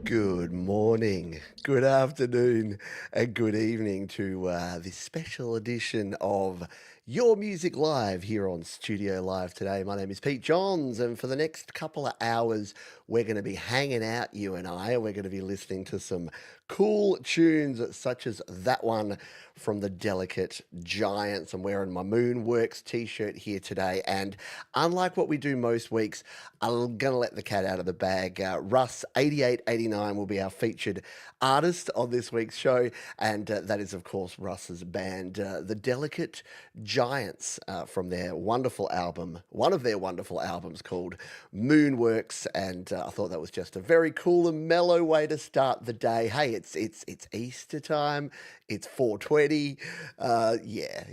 Good morning, good afternoon, and good evening to this special edition of Your Music Live here on Studio Live today. My name is Pete Johns, and for the next couple of hours, we're going to be hanging out, you and I. We're going to be listening to some cool tunes such as that one from the Delicate Giants. I'm wearing my Moonworks t-shirt here today, and unlike what we do most weeks, I'm going to let the cat out of the bag. Russ 8889 will be our featured artist on this week's show, and that is, of course, Russ's band, the Delicate Giants, from their wonderful album, one of their wonderful albums called Moonworks, and I thought that was just a very cool and mellow way to start the day. Hey, it's Easter time. It's 420. Yeah,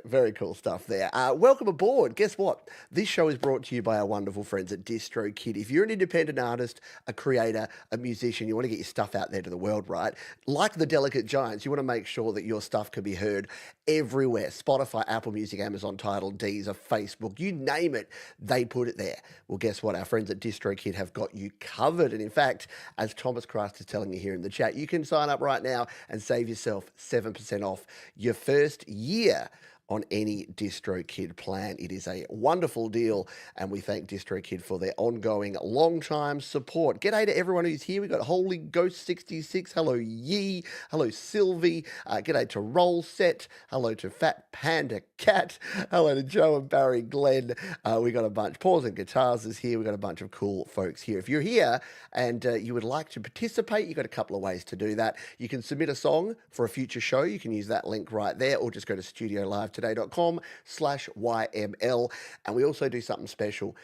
very cool stuff there. Welcome aboard. Guess what? This show is brought to you by our wonderful friends at DistroKid. If you're an independent artist, a creator, a musician, you want to get your stuff out there to the world, right? Like the Delicate Giants, you want to make sure that your stuff can be heard everywhere. Spotify, Apple Music, Amazon Tidal, Deezer, Facebook, you name it, they put it there. Well, guess what? Our friends at DistroKid have got you covered. And in fact, as Thomas Christ is telling you here in the chat, you can sign up right now and save yourself 7% off your first year on any DistroKid plan. It is a wonderful deal, and we thank DistroKid for their ongoing long-time support. G'day to everyone who's here. We've got Holy Ghost 66. Hello, Yee. Hello, Sylvie. G'day to Roll Set. Hello to Fat Panda Cat. Hello to Joe and Barry Glenn. We got a bunch. Paws and Guitars is here. We got a bunch of cool folks here. If you're here and you would like to participate, you've got a couple of ways to do that. You can submit a song for a future show. You can use that link right there, or just go to studiolive.com/YML. And we also do something special.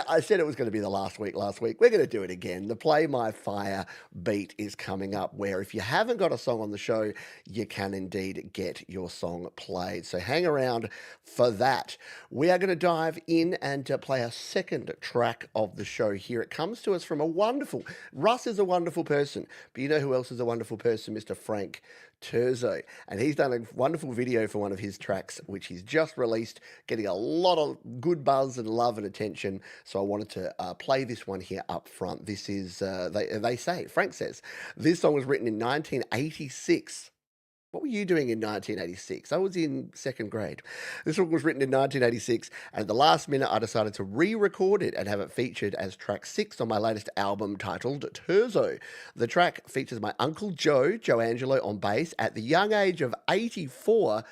I said it was going to be the last week. We're going to do it again. The Play My Fire beat is coming up, where if you haven't got a song on the show, you can indeed get your song played. So hang around for that. We are going to dive in and play a second track of the show here. It comes to us from Russ is a wonderful person, but you know who else is a wonderful person? Mr. Frank Terzo, and he's done a wonderful video for one of his tracks, which he's just released, getting a lot of good buzz and love and attention. So I wanted to play this one here up front. This is, Frank says, this song was written in 1986. What were you doing in 1986? I was in second grade. This one was written in 1986, and at the last minute, I decided to re-record it and have it featured as track 6 on my latest album titled Terzo. The track features my Uncle Joe Angelo on bass at the young age of 84.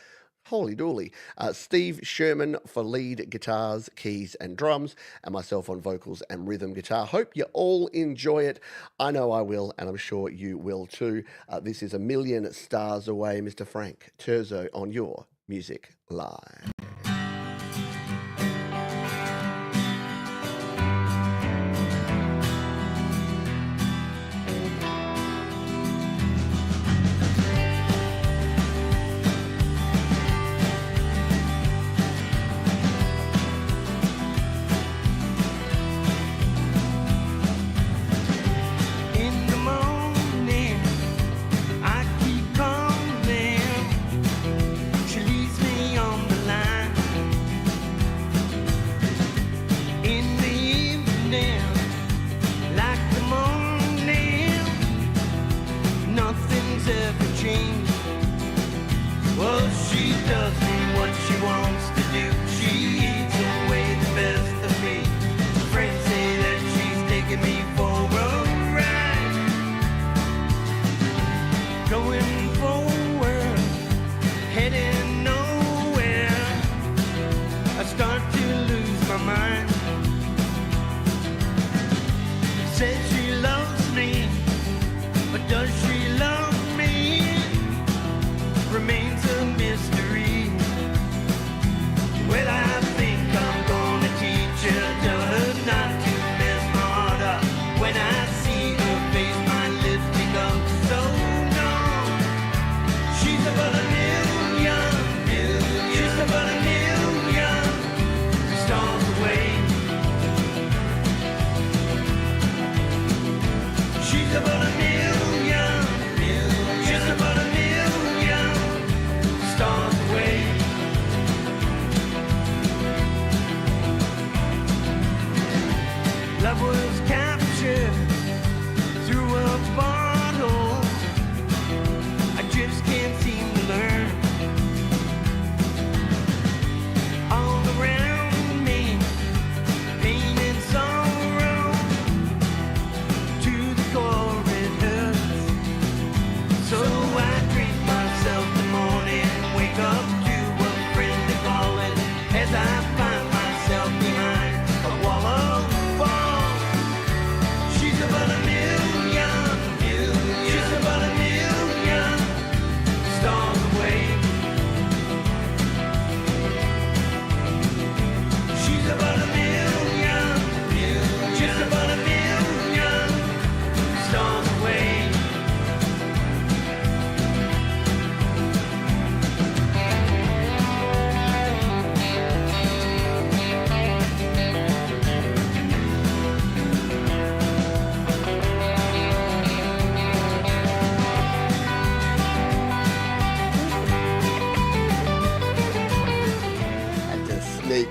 Holy dooly. Steve Sherman for lead guitars, keys, and drums, and myself on vocals and rhythm guitar. Hope you all enjoy it. I know I will, and I'm sure you will too. This is A Million Stars Away, Mr. Frank Terzo on Your Music Live. Love was captured through a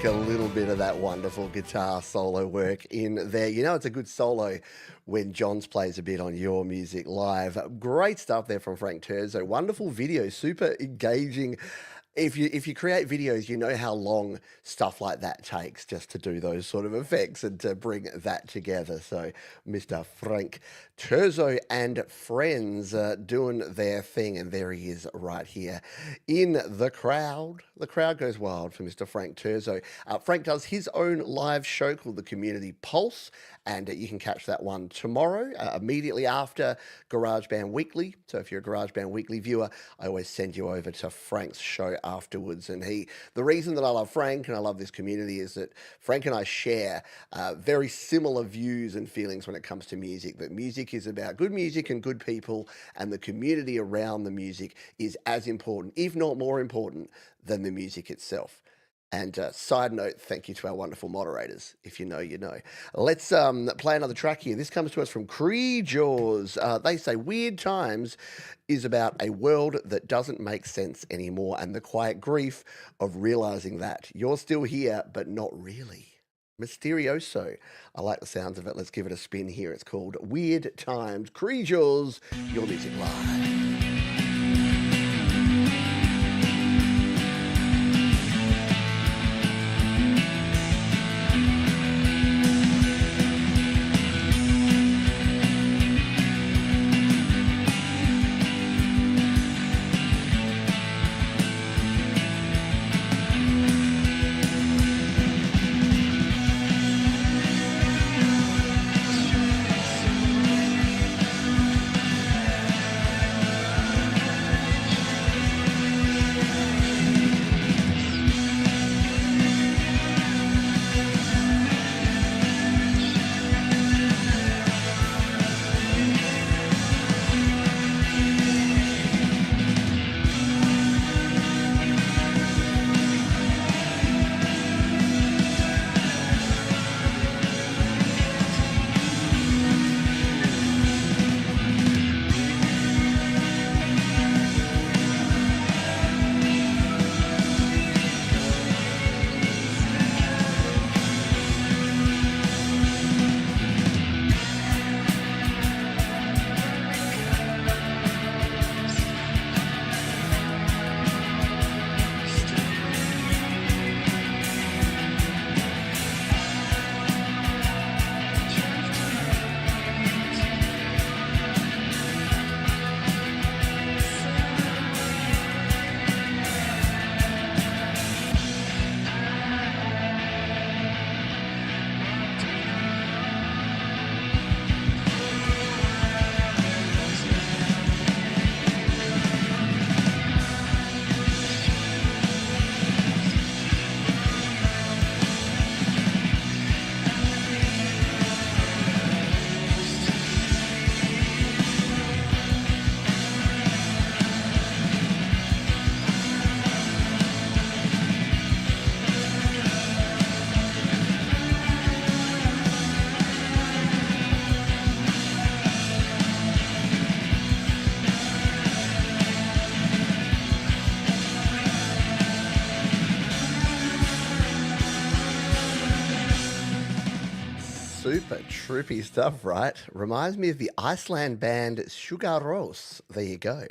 sneak a little bit of that wonderful guitar solo work in there. You know, it's a good solo when Johns plays a bit on Your Music Live. Great stuff there from Frank Terzo. Wonderful video, super engaging. If you create videos, you know how long stuff like that takes just to do those sort of effects and to bring that together. So Mr. Frank Terzo and friends doing their thing, and there he is right here in the crowd. The crowd goes wild for Mr. Frank Terzo. Frank does his own live show called the Community Pulse, and you can catch that one tomorrow, immediately after GarageBand Weekly. So if you're a GarageBand Weekly viewer, I always send you over to Frank's show afterwards. And the reason that I love Frank and I love this community is that Frank and I share very similar views and feelings when it comes to music. That music is about good music and good people, and the community around the music is as important, if not more important, than the music itself. And side note, thank you to our wonderful moderators. If you know, you know. Let's play another track here. This comes to us from Jaws. They say Weird Times is about a world that doesn't make sense anymore and the quiet grief of realizing that you're still here, but not really. Mysterioso. I like the sounds of it. Let's give it a spin here. It's called Weird Times. Jaws, Your Music Live. Super trippy stuff, right? Reminds me of the Iceland band Sugaros. There you go.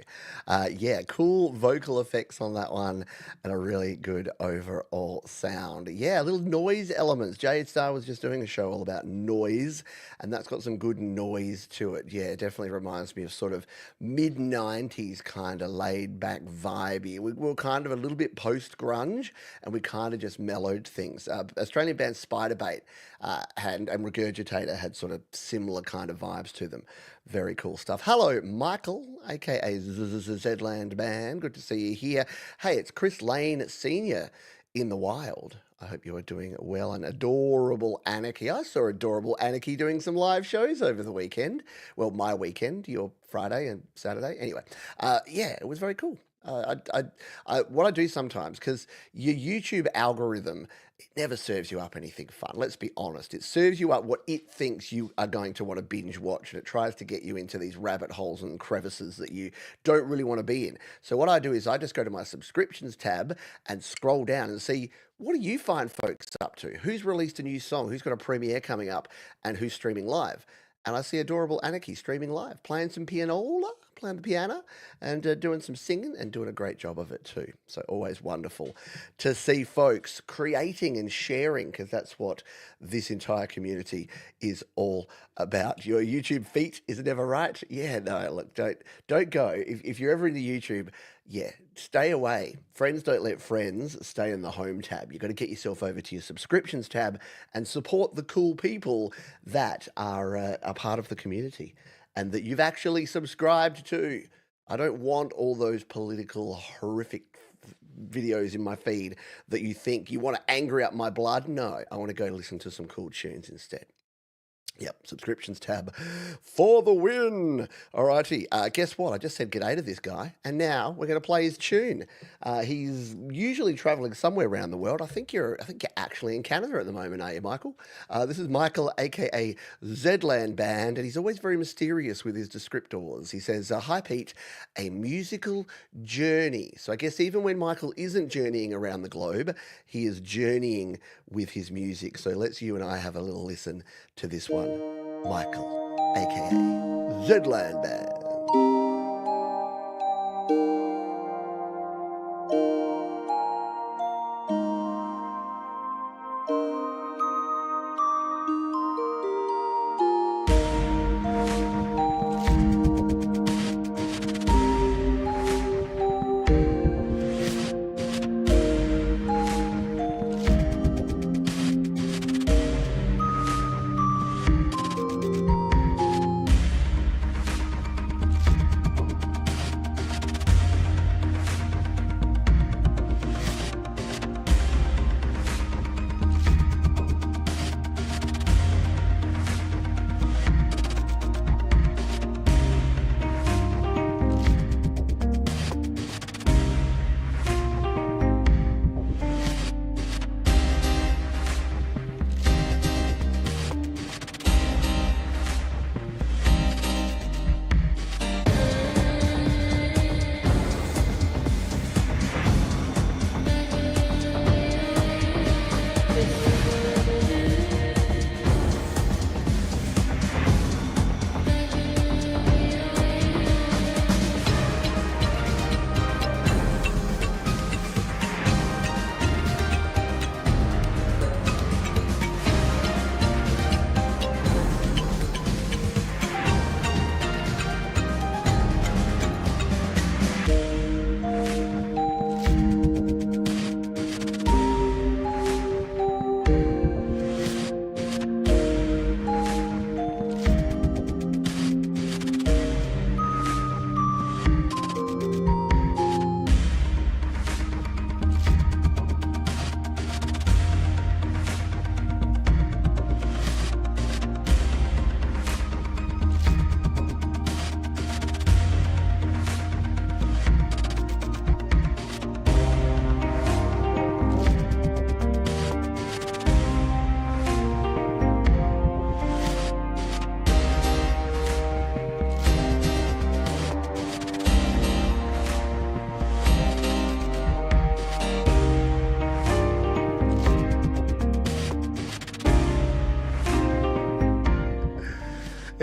Yeah, cool vocal effects on that one and a really good overall sound. Yeah, little noise elements. Jade Star was just doing a show all about noise, and that's got some good noise to it. Yeah, it definitely reminds me of sort of mid 90s kind of laid back vibey. We were kind of a little bit post grunge, and we kind of just mellowed things. Australian band Spiderbait and Regurgitator had sort of similar kind of vibes to them. Very cool stuff. Hello, Michael, aka Zland Band. Good to see you here. Hey, it's Chris Lane Sr. in the wild. I hope you are doing well. And adorable Anarchy. I saw adorable Anarchy doing some live shows over the weekend. Well, my weekend, your Friday and Saturday. Anyway, yeah, it was very cool. What I do sometimes, because your YouTube algorithm it never serves you up anything fun. Let's be honest. It serves you up what it thinks you are going to want to binge watch, and it tries to get you into these rabbit holes and crevices that you don't really want to be in. So what I do is I just go to my subscriptions tab and scroll down and see, what do you find folks up to? Who's released a new song? Who's got a premiere coming up? And who's streaming live? And I see adorable Anarchy streaming live, playing some pianola, playing the piano, and doing some singing and doing a great job of it too. So always wonderful to see folks creating and sharing, because that's what this entire community is all about. Your YouTube feet, is it ever right? Yeah, no, look, don't go. If you're ever into YouTube, yeah, stay away. Friends don't let friends stay in the home tab. You've got to get yourself over to your subscriptions tab and support the cool people that are a part of the community and that you've actually subscribed to. I don't want all those political, horrific videos in my feed that you think you want to angry up my blood. No, I want to go listen to some cool tunes instead. Yep, subscriptions tab for the win. Alrighty, guess what? I just said g'day to this guy, and now we're going to play his tune. He's usually travelling somewhere around the world. I think you're actually in Canada at the moment, are you, Michael? This is Michael, aka Zedland Band, and he's always very mysterious with his descriptors. He says, "Hi Pete, a musical journey." So I guess even when Michael isn't journeying around the globe, he is journeying with his music. So let's you and I have a little listen to this one. Michael, aka Zedland Band.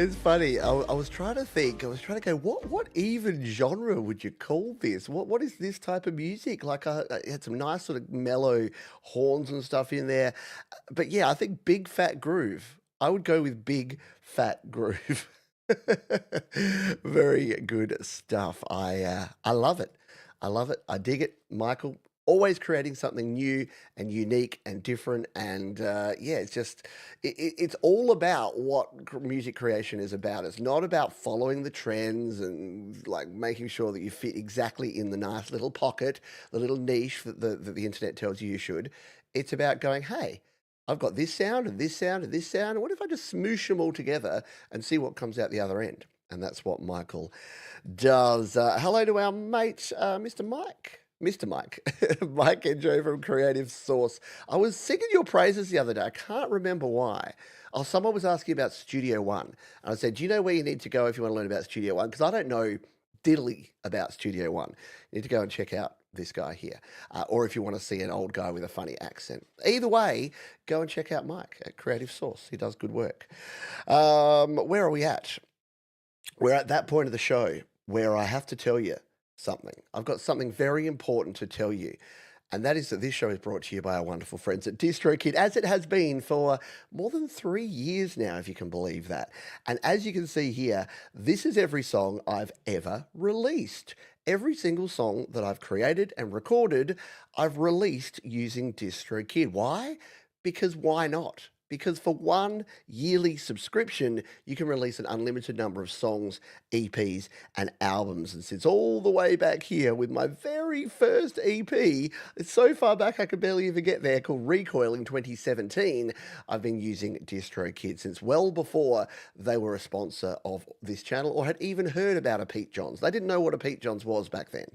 It's funny. I was trying to think. I was trying to go, what even genre would you call this? What is this type of music? Like, it had some nice sort of mellow horns and stuff in there. But yeah, I think Big Fat Groove. I would go with Big Fat Groove. Very good stuff. I love it. I love it. I dig it. Michael, always creating something new and unique and different. And yeah, it's just, it's all about what music creation is about. It's not about following the trends and like making sure that you fit exactly in the nice little pocket, the little niche that the internet tells you should. It's about going, hey, I've got this sound and this sound and this sound. And what if I just smoosh them all together and see what comes out the other end? And that's what Michael does. Hello to our mate, Mr. Mike. Mr. Mike, Mike and Joe from Creative Source. I was singing your praises the other day. I can't remember why. Oh, someone was asking about Studio One. And I said, do you know where you need to go if you want to learn about Studio One? Because I don't know diddly about Studio One. You need to go and check out this guy here. Or if you want to see an old guy with a funny accent. Either way, go and check out Mike at Creative Source. He does good work. Where are we at? We're at that point of the show where I have to tell you something. I've got something very important to tell you. And that is that this show is brought to you by our wonderful friends at DistroKid, as it has been for more than 3 years now, if you can believe that. And as you can see here, this is every song I've ever released. Every single song that I've created and recorded, I've released using DistroKid. Why? Because why not? Because for one yearly subscription, you can release an unlimited number of songs, EPs, and albums. And since all the way back here with my very first EP, it's so far back I could barely even get there, called Recoil in 2017, I've been using DistroKid since well before they were a sponsor of this channel or had even heard about a Pete Johns. They didn't know what a Pete Johns was back then.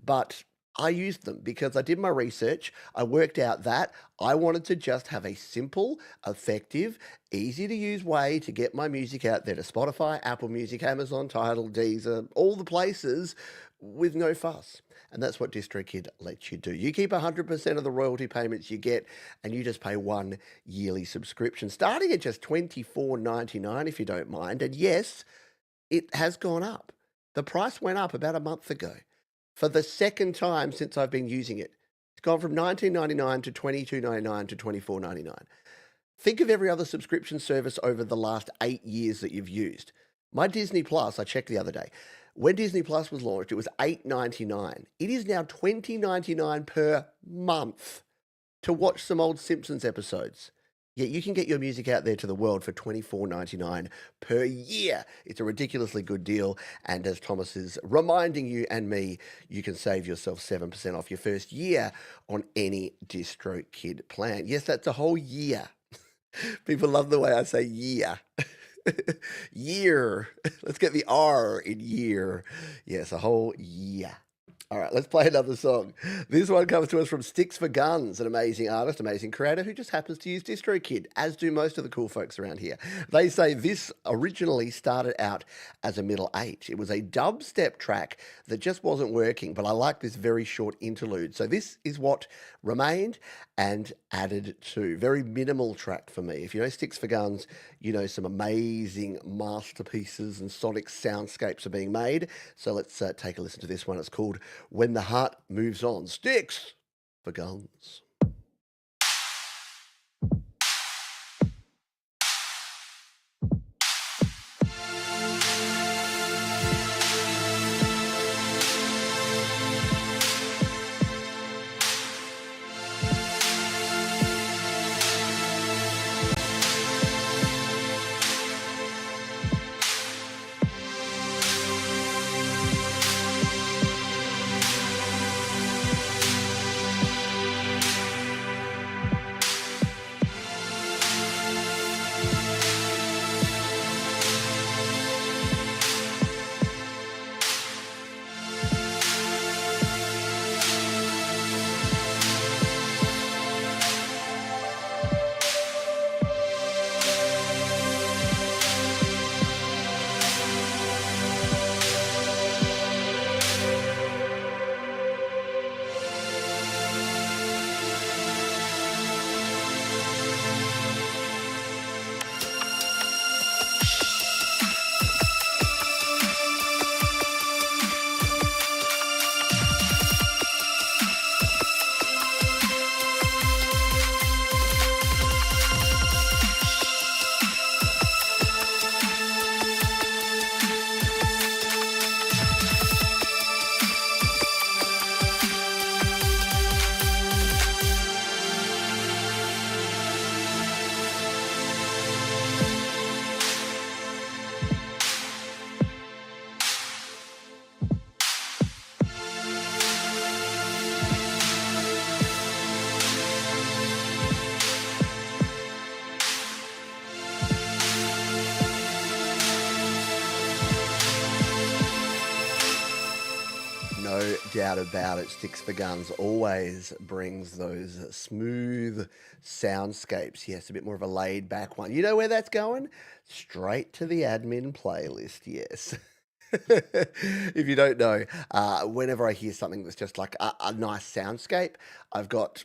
But I used them because I did my research. I worked out that I wanted to just have a simple, effective, easy to use way to get my music out there to Spotify, Apple Music, Amazon, Tidal, Deezer, all the places with no fuss. And that's what DistroKid lets you do. You keep 100% of the royalty payments you get, and you just pay one yearly subscription, starting at just $24.99 if you don't mind. And yes, it has gone up. The price went up about a month ago. For the second time since I've been using it. It's gone from $19.99 to $22.99 to $24.99. Think of every other subscription service over the last 8 years that you've used. My Disney Plus, I checked the other day. When Disney Plus was launched, it was $8.99. It is now $20.99 per month to watch some old Simpsons episodes. Yet you can get your music out there to the world for $24.99 per year. It's a ridiculously good deal. And as Thomas is reminding you and me, you can save yourself 7% off your first year on any DistroKid plan. Yes, that's a whole year. People love the way I say year. Year. Let's get the R in year. Yes, a whole year. All right, let's play another song. This one comes to us from Sticks for Guns, an amazing artist, amazing creator who just happens to use DistroKid, as do most of the cool folks around here. They say this originally started out as a middle eight. It was a dubstep track that just wasn't working, but I like this very short interlude. So this is what remained and added to. Very minimal track for me. If you know Sticks for Guns, you know some amazing masterpieces and sonic soundscapes are being made. So let's take a listen to this one. It's called When the Heart Moves On. Sticks for Guns. doubt about it, Sticks for Guns always brings those smooth soundscapes. Yes, a bit more of a laid back one. You know where that's going? Straight to the admin playlist, yes. If you don't know, whenever I hear something that's just like a nice soundscape, I've got.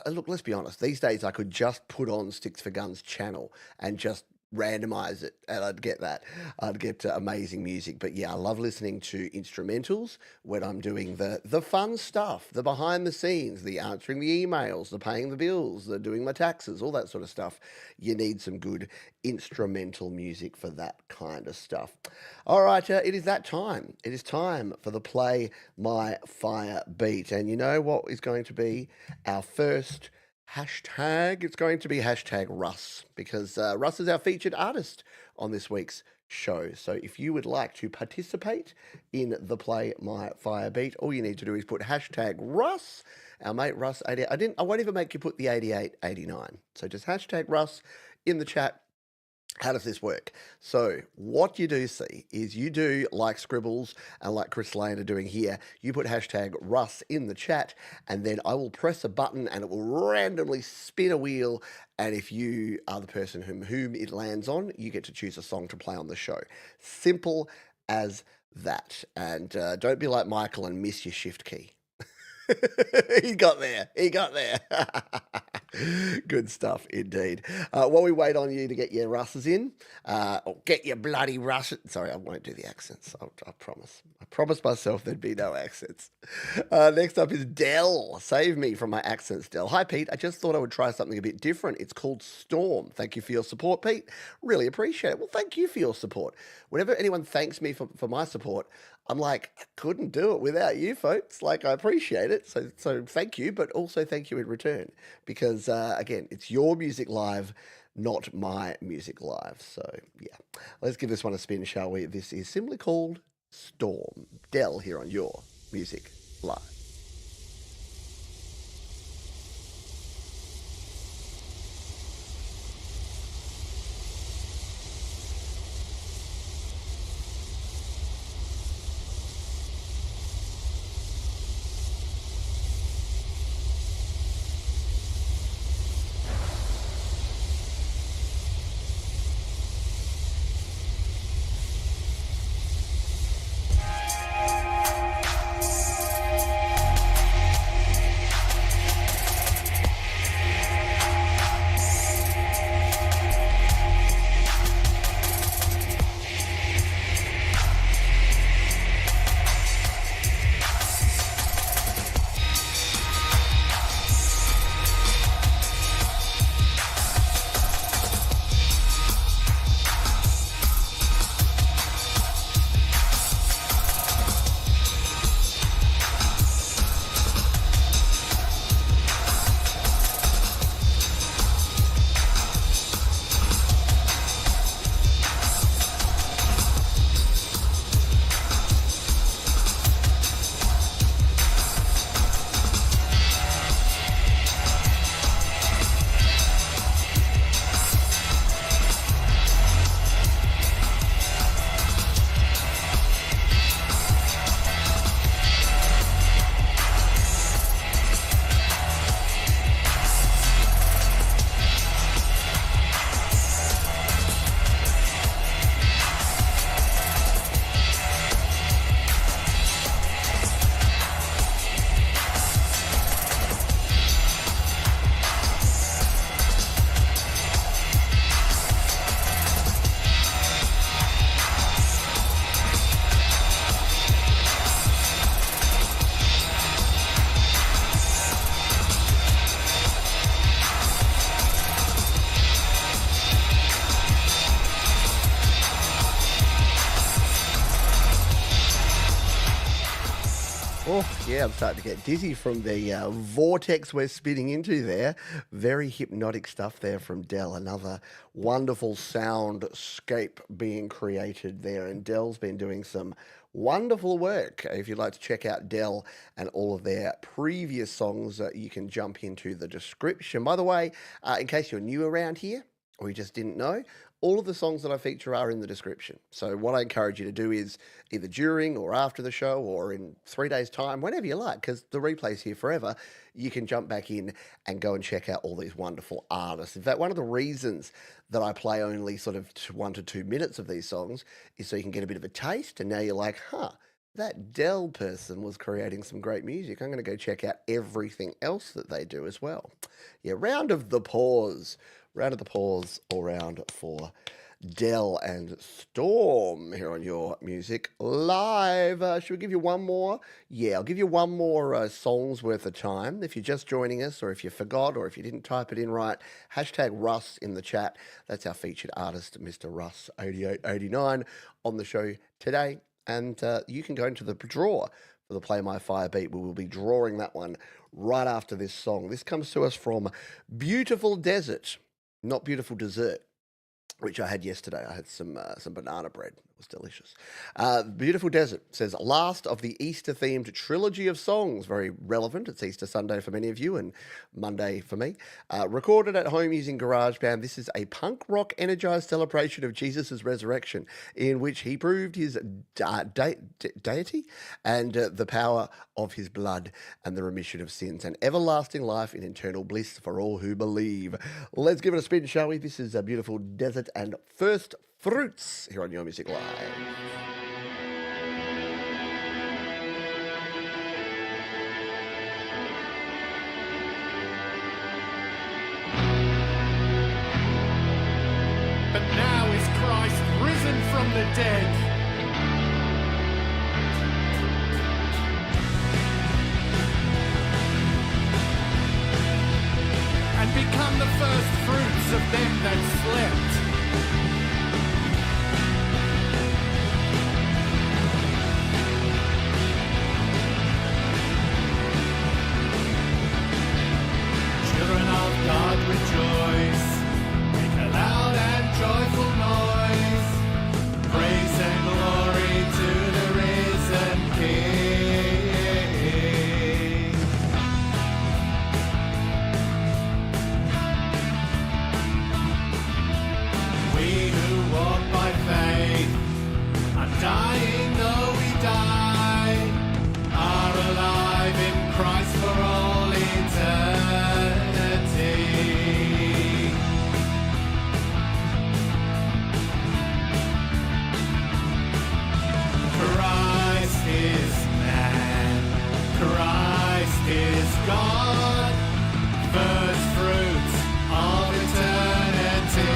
Look, let's be honest. These days, I could just put on Sticks for Guns channel and just randomize it, and I'd get that. I'd get amazing music. But yeah, I love listening to instrumentals when I'm doing the fun stuff, the behind the scenes, the answering the emails, the paying the bills, the doing my taxes, all that sort of stuff. You need some good instrumental music for that kind of stuff. All right, it is that time. It is time for the Play My Fire beat. And you know what is going to be our first hashtag? It's going to be hashtag Russ, because Russ is our featured artist on this week's show. So if you would like to participate in the Play My Fire beat, all you need to do is put hashtag Russ, our mate Russ 88. I won't even make you put the 8889. So just hashtag Russ in the chat. How does this work? So what you do see is you do like Scribbles and like Chris Lane are doing here. You put hashtag Russ in the chat, and then I will press a button and it will randomly spin a wheel. And if you are the person whom it lands on, you get to choose a song to play on the show. Simple as that. And don't be like Michael and miss your shift key. He got there. He got there. Good stuff indeed. While we wait on you to get your Russes in, or get your bloody Russes. Sorry, I won't do the accents. I promise. I promised myself there'd be no accents. Next up is Dell. Save me from my accents, Dell. Hi, Pete. I just thought I would try something a bit different. It's called Storm. Thank you for your support, Pete. Really appreciate it. Well, thank you for your support. Whenever anyone thanks me for my support, I'm like, I couldn't do it without you folks. Like, I appreciate it. So thank you, but also thank you in return. Because, again, it's your music live, not my music live. So, yeah. Let's give this one a spin, shall we? This is simply called Storm. Dell here on your music live. Oh, yeah, I'm starting to get dizzy from the vortex we're spinning into there. Very hypnotic stuff there from Dell. Another wonderful soundscape being created there. And Dell's been doing some wonderful work. If you'd like to check out Dell and all of their previous songs, you can jump into the description. By the way, in case you're new around here, or you just didn't know, all of the songs that I feature are in the description. So what I encourage you to do is either during or after the show or in 3 days' time, whenever you like, because the replay's here forever, you can jump back in and go and check out all these wonderful artists. In fact, one of the reasons that I play only sort of 1 to 2 minutes of these songs is so you can get a bit of a taste, and now you're like, huh, that Dell person was creating some great music. I'm going to go check out everything else that they do as well. Yeah, round of the pause. Round of the pause all round for Dell and Storm here on Your Music Live. Should we give you one more? Yeah, I'll give you one more song's worth of time. If you're just joining us, or if you forgot, or if you didn't type it in right, hashtag Russ in the chat. That's our featured artist, Mr. Russ8889, on the show today. And you can go into the draw for the Play My Fire beat. We will be drawing that one right after this song. This comes to us from Beautiful Desert, not Beautiful Dessert, which I had yesterday. I had some banana bread. It was delicious. Beautiful Desert says, last of the Easter-themed trilogy of songs. Very relevant. It's Easter Sunday for many of you and Monday for me. Recorded at home using GarageBand, this is a punk rock energized celebration of Jesus' resurrection, in which he proved his deity and the power of his blood and the remission of sins and everlasting life in eternal bliss for all who believe. Let's give it a spin, shall we? This is a Beautiful Desert and First Fruits here on Your Music Live. But now is Christ risen from the dead. And become the first fruits of them that slept. Children of God, rejoice. Make a loud and joyful noise. Praise and glory to the risen King. We who walk by faith, undying though we die, are alive in Christ for all eternity. Christ is man, Christ is God, first fruits of eternity.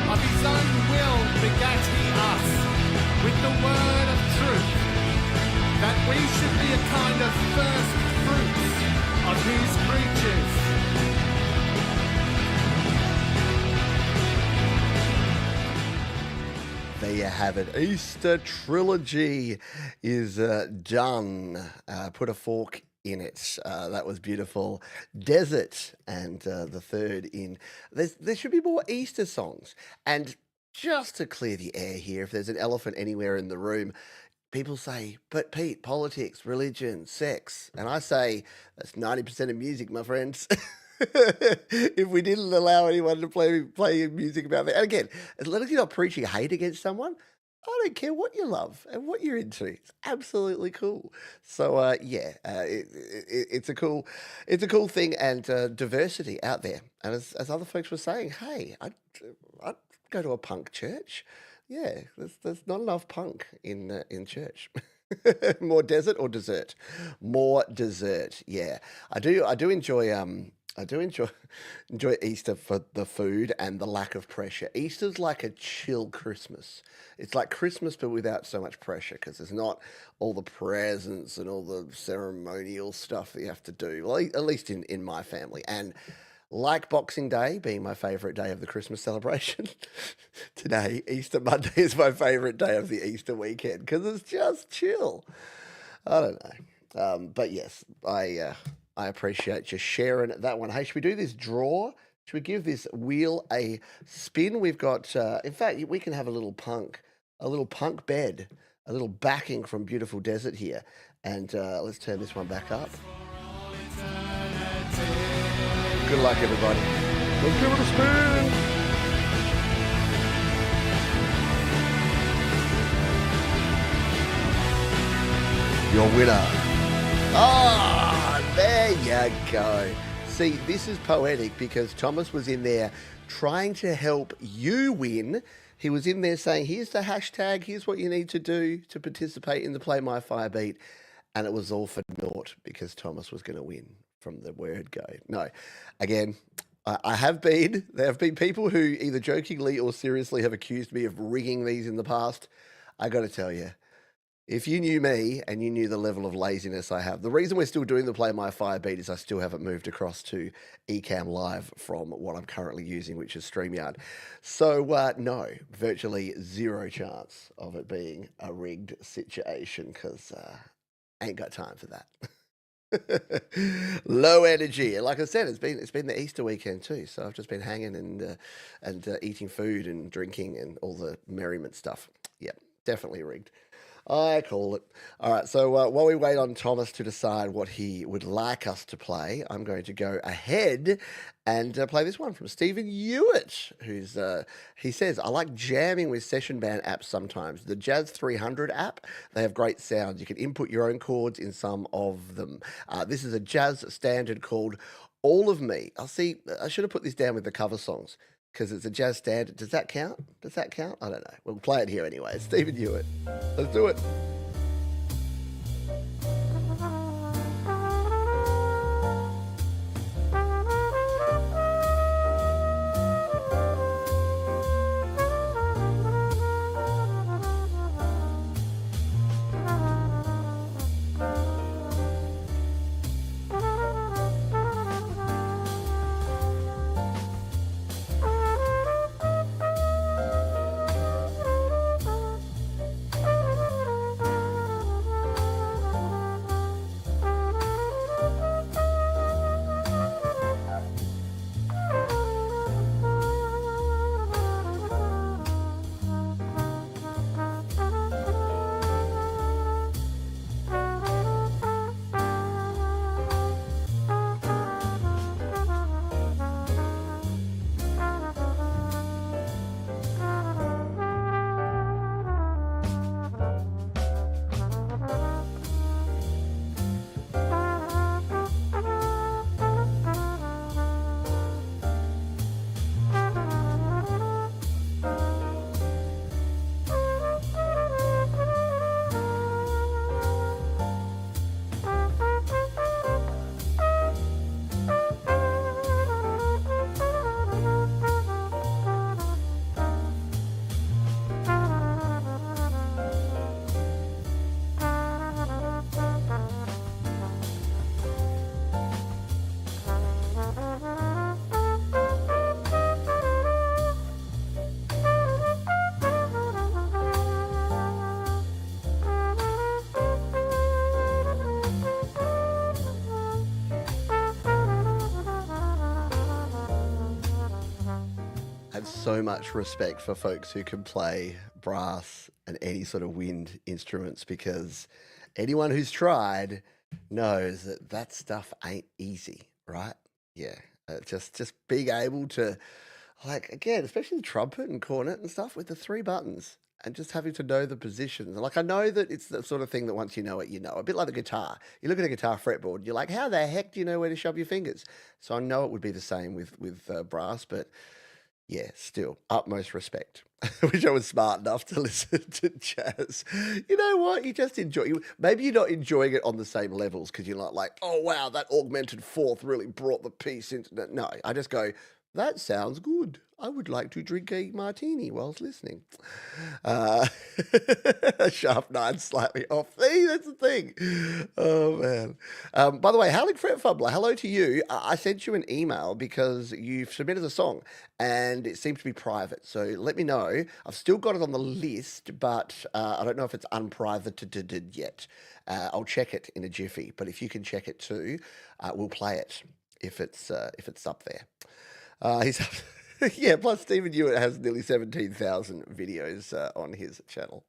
Of his own will begat he us with the word of truth, that we should be a kind of first fruits of his creatures. There you have it. Easter Trilogy is done. Put a fork in it. That was Beautiful Desert. And the third in... There should be more Easter songs. And just to clear the air here, if there's an elephant anywhere in the room, people say, but Pete, politics, religion, sex. And I say, that's 90% of music, my friends. If we didn't allow anyone to play music about that, and again, as long as you're not preaching hate against someone, I don't care what you love and what you're into. It's absolutely cool. So it's a cool thing, and diversity out there. And as other folks were saying, hey, I'd go to a punk church. Yeah, there's not enough punk in church. More desert or dessert? More dessert. Yeah, I do enjoy enjoy Easter for the food and the lack of pressure. Easter's like a chill Christmas. It's like Christmas but without so much pressure, because there's not all the presents and all the ceremonial stuff that you have to do. Well, at least in my family. And like Boxing Day being my favourite day of the Christmas celebration, today, Easter Monday, is my favourite day of the Easter weekend, because it's just chill. I don't know. But yes, I appreciate you sharing that one. Hey, should we do this draw? Should we give this wheel a spin? We've got, in fact, we can have a little punk bed a little backing from Beautiful Desert here. And let's turn this one back up. Good luck, everybody. Let's give it a spin. Your winner. Ah, there you go. See, this is poetic because Thomas was in there trying to help you win. He was in there saying, here's the hashtag, here's what you need to do to participate in the Play My Fire beat. And it was all for naught because Thomas was going to win from the word go. No, again, there have been people who either jokingly or seriously have accused me of rigging these in the past. I got to tell you, if you knew me and you knew the level of laziness I have, the reason we're still doing the Play My Fire beat is I still haven't moved across to Ecamm Live from what I'm currently using, which is StreamYard. So, no, virtually zero chance of it being a rigged situation because I ain't got time for that. Low energy. Like I said, it's been the Easter weekend too, so I've just been hanging and eating food and drinking and all the merriment stuff. Yeah, definitely rigged. I call it. All right, so while we wait on Thomas to decide what he would like us to play, I'm going to go ahead and play this one from Stephen Hewitt, he says, I like jamming with session band apps sometimes. The Jazz 300 app, they have great sounds. You can input your own chords in some of them. This is a jazz standard called All of Me. I should have put this down with the cover songs because it's a jazz standard. Does that count? I don't know. We'll play it here anyway. It's Stephen Hewitt. Let's do it. I have so much respect for folks who can play brass and any sort of wind instruments because anyone who's tried knows that that stuff ain't easy, right? Yeah, just being able to, like, again, especially the trumpet and cornet and stuff with the three buttons and just having to know the positions. Like, I know that it's the sort of thing that once you know it, you know. A bit like the guitar. You look at a guitar fretboard, you're like, how the heck do you know where to shove your fingers? So I know it would be the same with brass, but yeah, still, utmost respect. I wish I was smart enough to listen to jazz. You know what? You just maybe you're not enjoying it on the same levels because you're not like, oh, wow, that augmented fourth really brought the piece into that. No, I just go, that sounds good. I would like to drink a martini whilst listening. Uh, Sharp 9 slightly off. See, that's the thing. Oh, man. By the way, Howling Fret Fumbler, hello to you. I sent you an email because you've submitted a song and it seems to be private. So let me know. I've still got it on the list, but I don't know if it's unprivated yet. I'll check it in a jiffy, but if you can check it too, we'll play it if it's up there. He's Yeah, plus Stephen Hewitt has nearly 17,000 videos on his channel.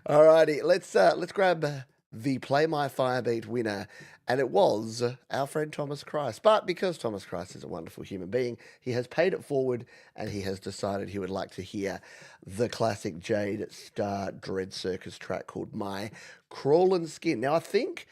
Alrighty, let's grab the Play My Firebeat winner, and it was our friend Thomas Christ. But because Thomas Christ is a wonderful human being, he has paid it forward, and he has decided he would like to hear the classic Jade Star Dread Circus track called My Crawlin' Skin. Now, I think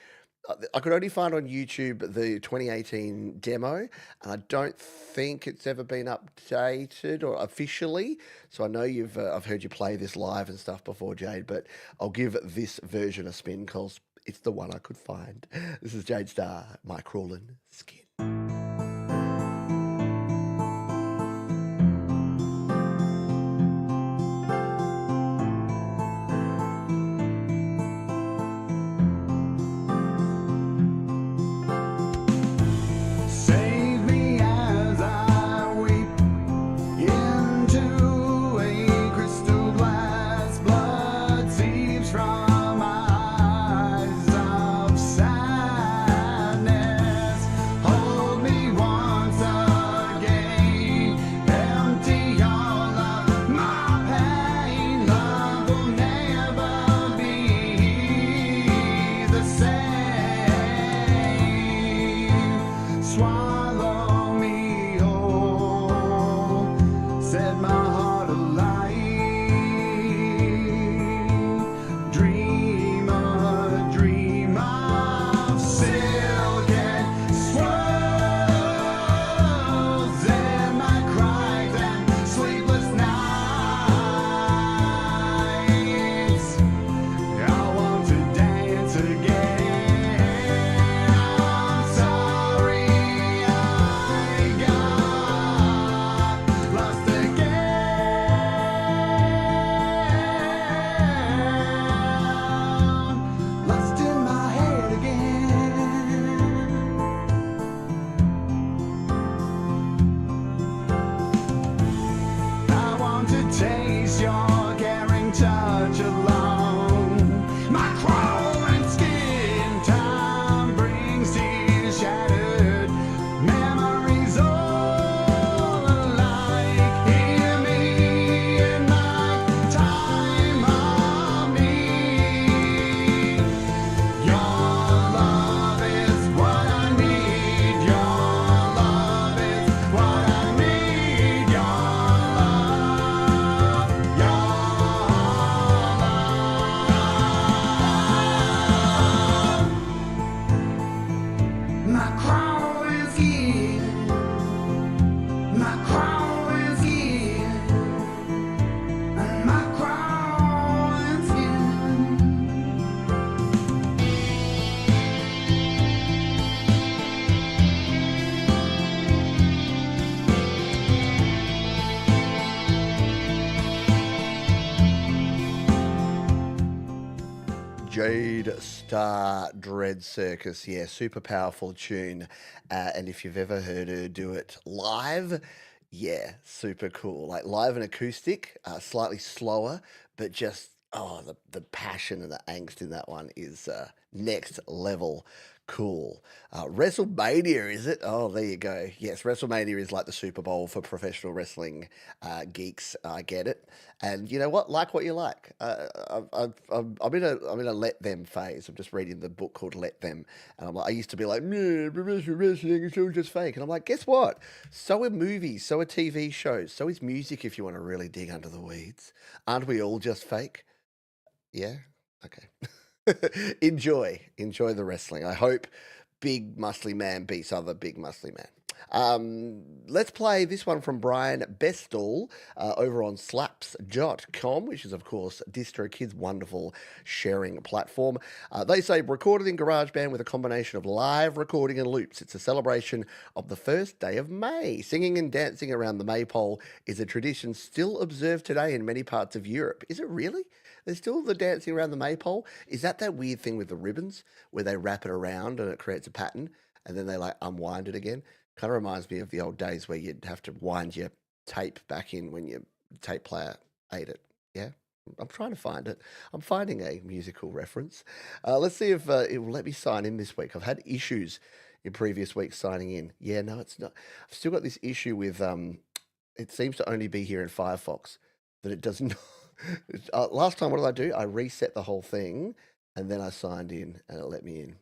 I could only find on YouTube the 2018 demo, and I don't think it's ever been updated or officially. So I know I've heard you play this live and stuff before, Jade, but I'll give this version a spin because it's the one I could find. This is Jade Star, My Crawlin' Skin. Save me as I weep into a crystal glass. Blood seeps from my eyes of sadness. Hold me once again. Empty all of my pain. Love will never be the same. Swallow me whole, set my heart alight. Dream a dream of silk and swirls in my cries and sleepless nights. I want to dance again. I'm sorry I got lost again. Lost in my head again. I want to taste your caring touch alone. My crawling skin, time brings tears shattered, memories all alike. Hear me in my time of need. Your love is what I need. Your love is what I need. Your love, your love. My crawling skin, my crawling skin, and my crawling skin. Jade Star Dread Circus. Yeah, super powerful tune. And if you've ever heard her do it live, yeah, super cool. Like live and acoustic, slightly slower, but just, oh, the passion and the angst in that one is next level cool. WrestleMania, is it? Oh, there you go. Yes, WrestleMania is like the Super Bowl for professional wrestling geeks. I get it. And you know what? Like what you like. I'm in a let them phase. I'm just reading the book called Let Them, and I'm like, I used to be like, no, professional wrestling is all just fake, and I'm like, guess what? So are movies, so are TV shows, so is music. If you want to really dig under the weeds, aren't we all just fake? Yeah. Okay. Enjoy the wrestling. I hope big muscly man beats other big muscly man. Let's play this one from Brian Bestall over on slaps.com, which is, of course, DistroKid's wonderful sharing platform. They say recorded in GarageBand with a combination of live recording and loops. It's a celebration of the first day of May. Singing and dancing around the maypole is a tradition still observed today in many parts of Europe. Is it really? There's still the dancing around the maypole? Is that weird thing with the ribbons where they wrap it around and it creates a pattern and then they like unwind it again? Kind of reminds me of the old days where you'd have to wind your tape back in when your tape player ate it. Yeah, I'm trying to find it. I'm finding a musical reference. Let's see if it will let me sign in this week. I've had issues in previous weeks signing in. Yeah, no, it's not. I've still got this issue with It seems to only be here in Firefox that it does not. Last time, what did I do? I reset the whole thing and then I signed in and it let me in.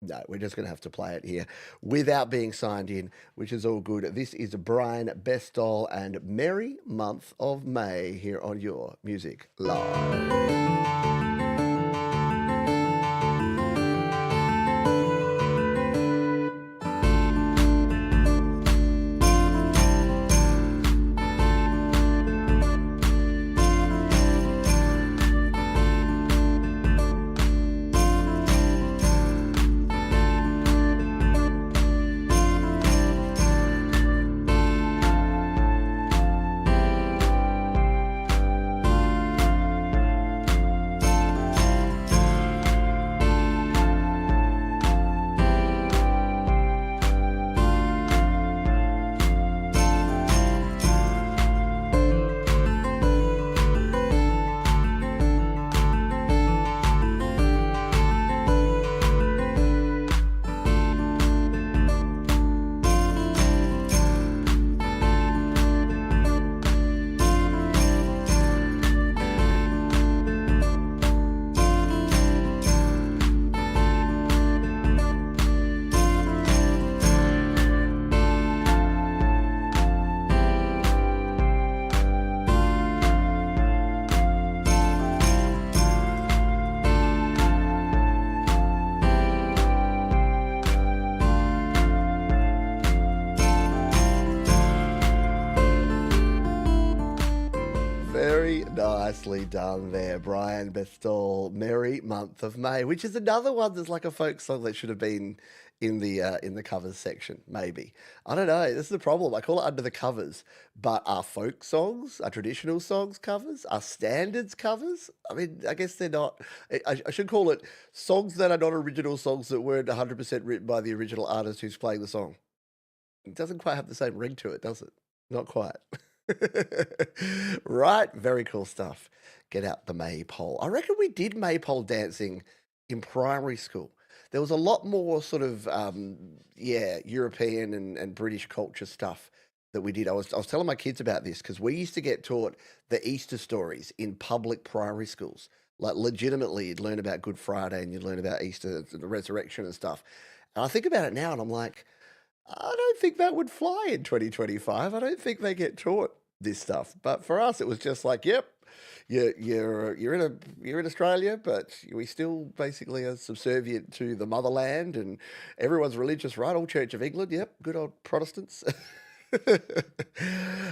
No, we're just going to have to play it here without being signed in, which is all good. This is Brian Bestall and Merry Month of May here on Your Music Live. Very nicely done there, Brian Bestall. Merry Month of May, which is another one that's like a folk song that should have been in the covers section. Maybe, I don't know. This is the problem. I call it under the covers, but are folk songs, are traditional songs covers, are standards covers? I mean, I guess they're not. I should call it songs that are not original songs that weren't 100% written by the original artist who's playing the song. It doesn't quite have the same ring to it, does it? Not quite. Right, very cool stuff. Get out the maypole. I reckon we did maypole dancing in primary school. There was a lot more sort of yeah, European and British culture stuff that we did. I was telling my kids about this because we used to get taught the Easter stories in public primary schools. Like legitimately, you'd learn about Good Friday and you'd learn about Easter, the resurrection and stuff. And I think about it now and I'm like, I don't think that would fly in 2025. I don't think they get taught this stuff. But for us, it was just like, yep, you're in Australia, but we still basically are subservient to the motherland, and everyone's religious, right? All Church of England, yep, good old Protestants.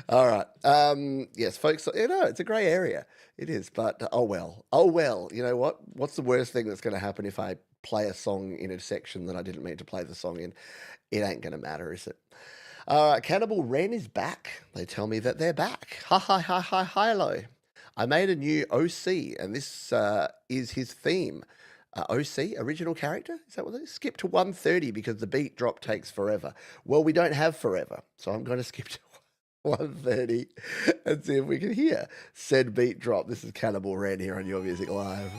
All right. Yes, folks, you know, it's a grey area. It is, but oh well. Oh well. You know what? What's the worst thing that's going to happen if I play a song in a section that I didn't mean to play the song in? It ain't going to matter, is it? Cannibal Ren is back. They tell me that they're back. Hi, hi, hi, hi, hi, hello. I made a new OC, and this is his theme. OC, original character? Is that what it is? Skip to 130 because the beat drop takes forever. Well, we don't have forever, so I'm going to skip to 130 and see if we can hear said beat drop. This is Cannibal Ren here on Your Music Live.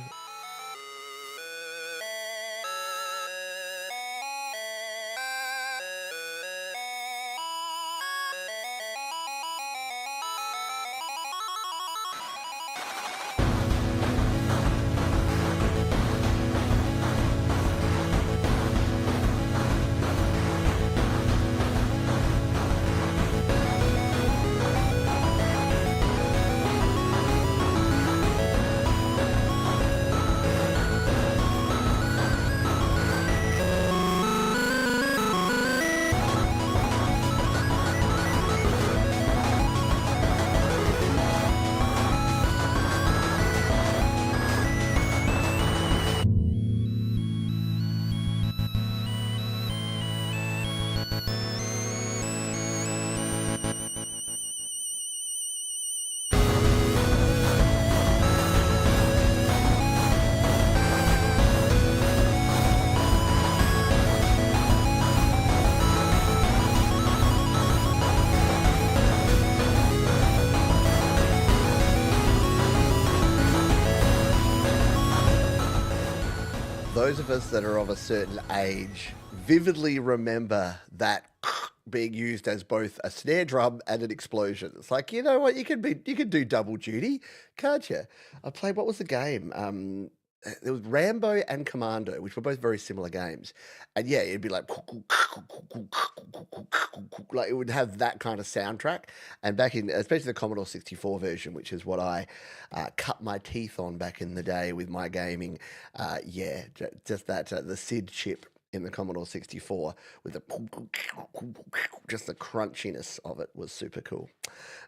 Those of us that are of a certain age vividly remember that being used as both a snare drum and an explosion. It's like, you know what, you can do double duty, can't you? I played what was the game? There was Rambo and Commando, which were both very similar games. And yeah, it'd be like it would have that kind of soundtrack. And back in, especially the Commodore 64 version, which is what I cut my teeth on back in the day with my gaming. Yeah, just that, the SID chip in the Commodore 64 with the just the crunchiness of it was super cool.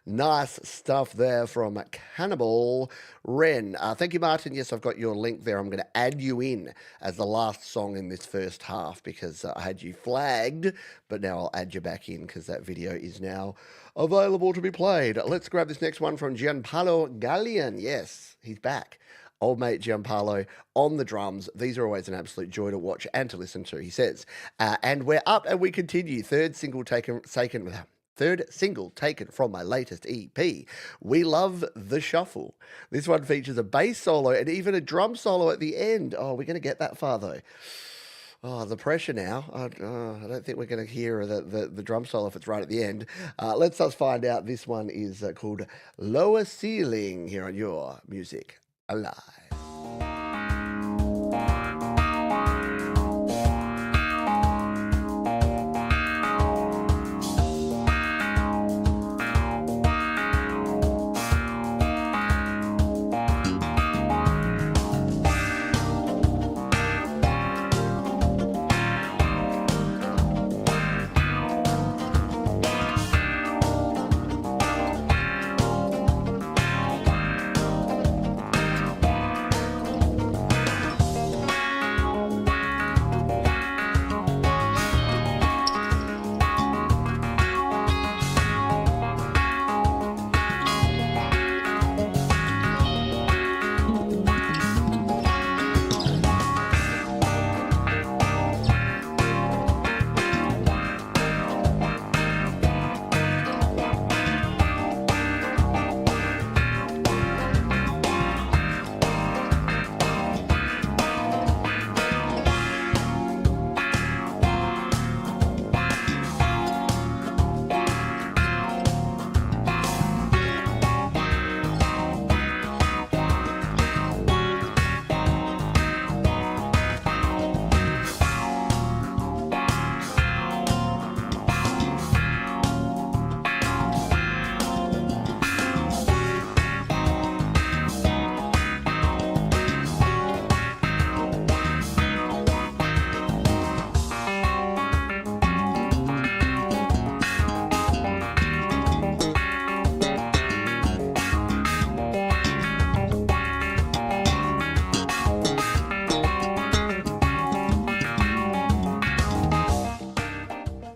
Nice stuff there from Cannibal Wren. Thank you, Martin. Yes, I've got your link there. I'm going to add you in as the last song in this first half because I had you flagged, but now I'll add you back in because that video is now available to be played. Let's grab this next one from Gianpaolo Gallian. Yes, he's back. Old mate Gianpaolo on the drums. These are always an absolute joy to watch and to listen to, he says. And we're up and we continue. Third single taken from my latest EP. We love the shuffle. This one features a bass solo and even a drum solo at the end. Oh, we're going to get that far though. Oh, the pressure now. I don't think we're going to hear the drum solo if it's right at the end. Let's us find out. This one is called Lower Ceiling here on Your Music Alive.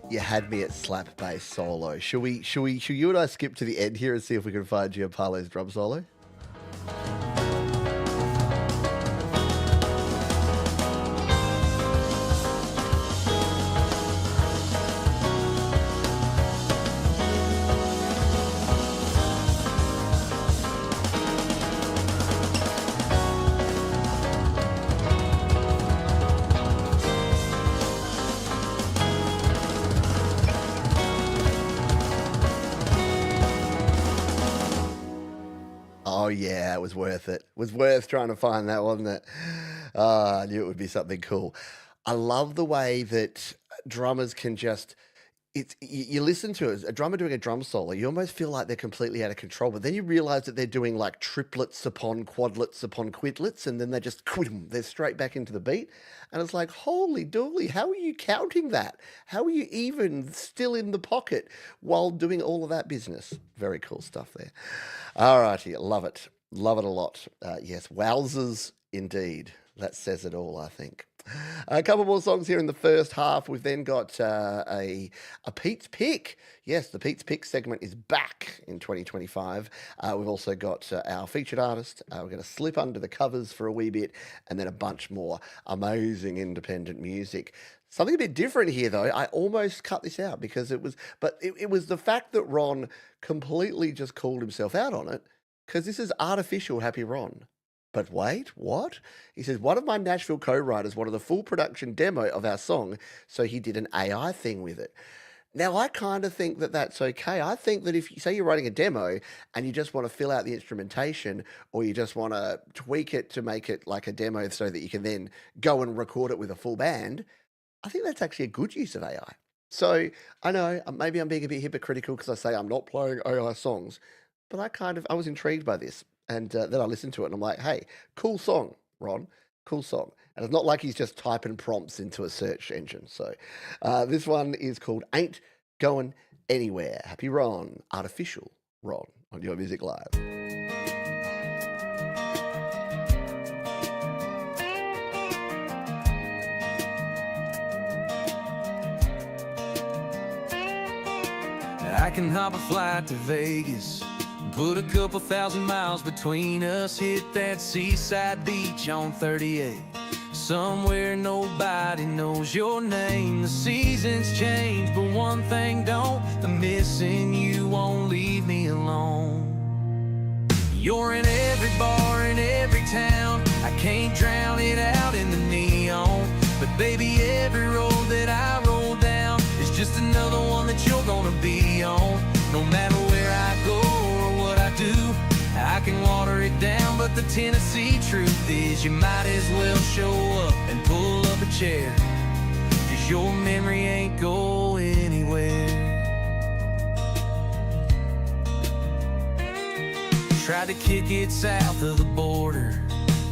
You had me at slap bass solo. Should you and I skip to the end here and see if we can find Gianpaolo's drum solo? Oh yeah, it was worth it. It was worth trying to find that, wasn't it? I knew it would be something cool. I love the way that drummers can just you listen to it, a drummer doing a drum solo, you almost feel like they're completely out of control, but then you realize that they're doing like triplets upon quadlets upon quintlets, and then they just they're straight back into the beat. And it's like, holy dooly, how are you counting that? How are you even still in the pocket while doing all of that business? Very cool stuff there. All righty, love it. Love it a lot. Yes, wowzers indeed. That says it all, I think. A couple more songs here in the first half. We've then got a Pete's Pick. Yes, the Pete's Pick segment is back in 2025. We've also got our featured artist. We're going to slip under the covers for a wee bit, and then a bunch more amazing independent music. Something a bit different here, though. I almost cut this out because it was the fact that Ron completely just called himself out on it, because this is artificial Happy Ron. But wait, what? He says, one of my Nashville co-writers wanted a full production demo of our song, so he did an AI thing with it. Now, I kind of think that that's okay. I think that if you say you're writing a demo and you just want to fill out the instrumentation or you just want to tweak it to make it like a demo so that you can then go and record it with a full band, I think that's actually a good use of AI. So I know maybe I'm being a bit hypocritical because I say I'm not playing AI songs, but I was intrigued by this, and then I listened to it and I'm like, hey, cool song, Ron, cool song. And it's not like he's just typing prompts into a search engine. So this one is called "Ain't Going Anywhere." Happy Ron, artificial Ron on Your Music Live. I can hop a flight to Vegas, put a couple thousand miles between us, hit that seaside beach on 38, somewhere nobody knows your name. The seasons change, but one thing don't, the missing you won't leave me alone. You're in every bar in every town, I can't drown it out in the neon, but baby, every road that I roll down is just another one that you're gonna be on. No matter where I go or what I do, I can water it down, but the Tennessee truth is you might as well show up and pull up a chair, 'cause your memory ain't going anywhere. Tried to kick it south of the border,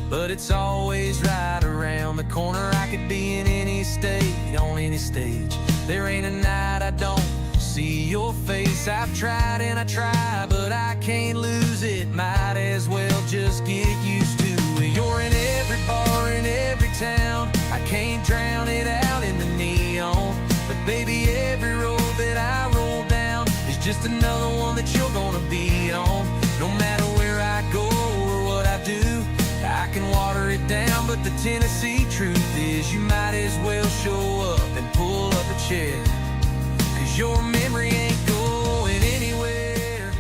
but it's always right around the corner. I could be in any state, on any stage. There ain't a night I don't see your face. I've tried and I try, but I can't lose it. Might as well just get used to it. You're in every bar in every town, I can't drown it out in the neon, but baby, every road that I roll down is just another one that you're gonna be on. No matter where I go or what I do, I can water it down, but the Tennessee truth is you might as well show up and pull up a chair, 'cause your memory ain't going anywhere.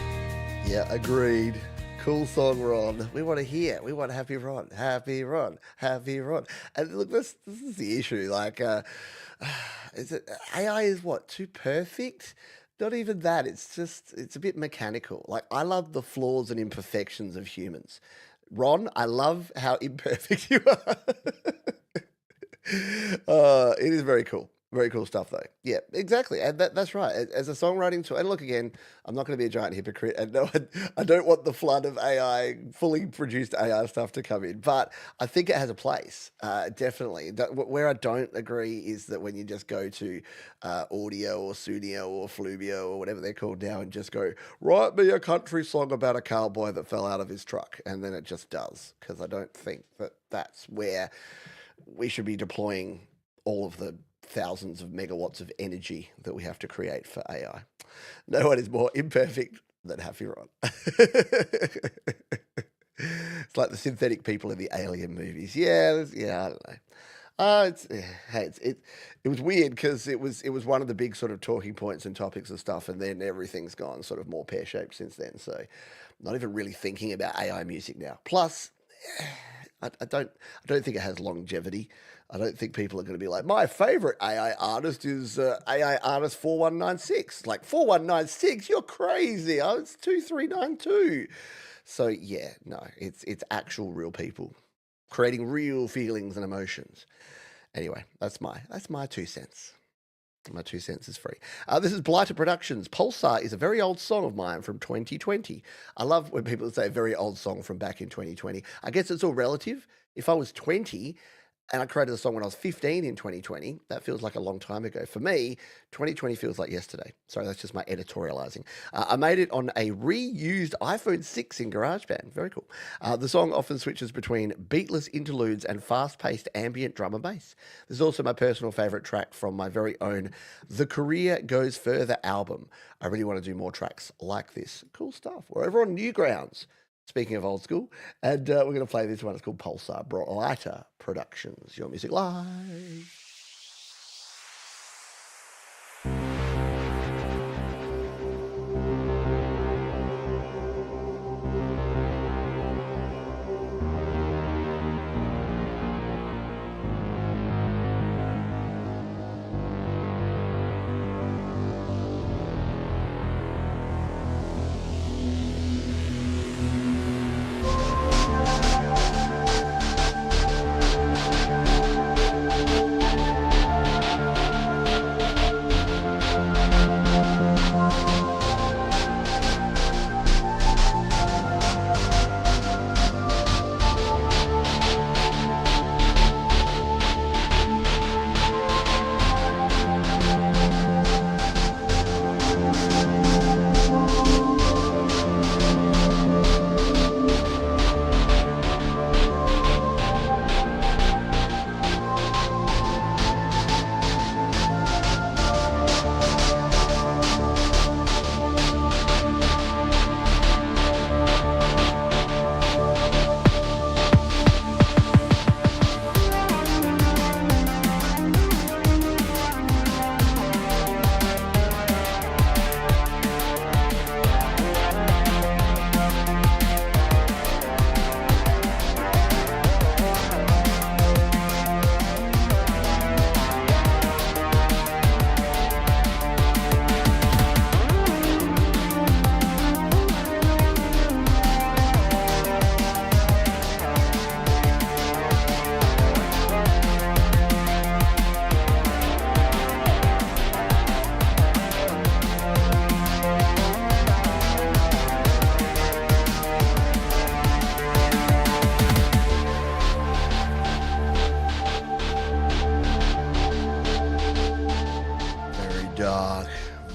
Yeah, agreed. Cool song, Ron. We want to hear. We want Happy Ron, Happy Ron, Happy Ron. And look, this is the issue. Like, is it AI is what, too perfect? Not even that. It's a bit mechanical. Like, I love the flaws and imperfections of humans. Ron, I love how imperfect you are. It is very cool. Very cool stuff, though. Yeah, exactly. And that's right. As a songwriting tool, and look, again, I'm not going to be a giant hypocrite. And no, I don't want the flood of AI, fully produced AI stuff to come in. But I think it has a place, definitely. Where I don't agree is that when you just go to Audio or Sunio or Fluvio or whatever they're called now and just go, write me a country song about a cowboy that fell out of his truck. And then it just does. Because I don't think that that's where we should be deploying all of the thousands of megawatts of energy that we have to create for AI. No one is more imperfect than Happy Ron. It's like the synthetic people in the Alien movies. Yeah, I don't know. It was weird because it was one of the big sort of talking points and topics and stuff, and then everything's gone sort of more pear shaped since then. So, not even really thinking about AI music now. Plus, I don't think it has longevity. I don't think people are going to be like, my favorite AI artist is AI artist 4196. Like 4196, you're crazy. Oh, it's 2392. So yeah, no, it's actual real people creating real feelings and emotions. Anyway, that's my 2 cents. My 2 cents is free. This is Blighter Productions. Pulsar is a very old song of mine from 2020. I love when people say a very old song from back in 2020. I guess it's all relative. If I was 20 and I created a song when I was 15 in 2020, that feels like a long time ago. For me, 2020 feels like yesterday. Sorry, that's just my editorializing. I made it on a reused iPhone 6 in GarageBand. Very cool. The song often switches between beatless interludes and fast-paced ambient drum and bass. This is also my personal favorite track from my very own The Career Goes Further album. I really want to do more tracks like this. Cool stuff. We're over on Newgrounds. Speaking of old school, and we're going to play this one. It's called Pulsar Blighter Productions. Your Music Live.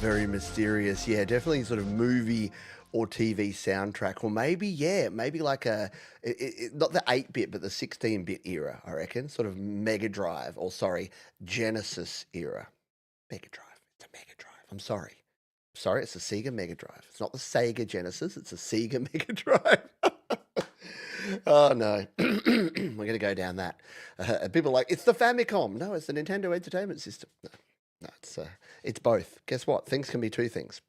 Very mysterious. Yeah, definitely sort of movie or TV soundtrack. Or maybe, yeah, maybe like not the 8-bit, but the 16-bit era, I reckon. Sort of Mega Drive, or sorry, Genesis era. Mega Drive. It's a Mega Drive. I'm sorry. Sorry, it's a Sega Mega Drive. It's not the Sega Genesis, it's a Sega Mega Drive. Oh no, we're going to go down that. People are like, it's the Famicom. No, it's the Nintendo Entertainment System. No, no, it's both. Guess what? Things can be two things.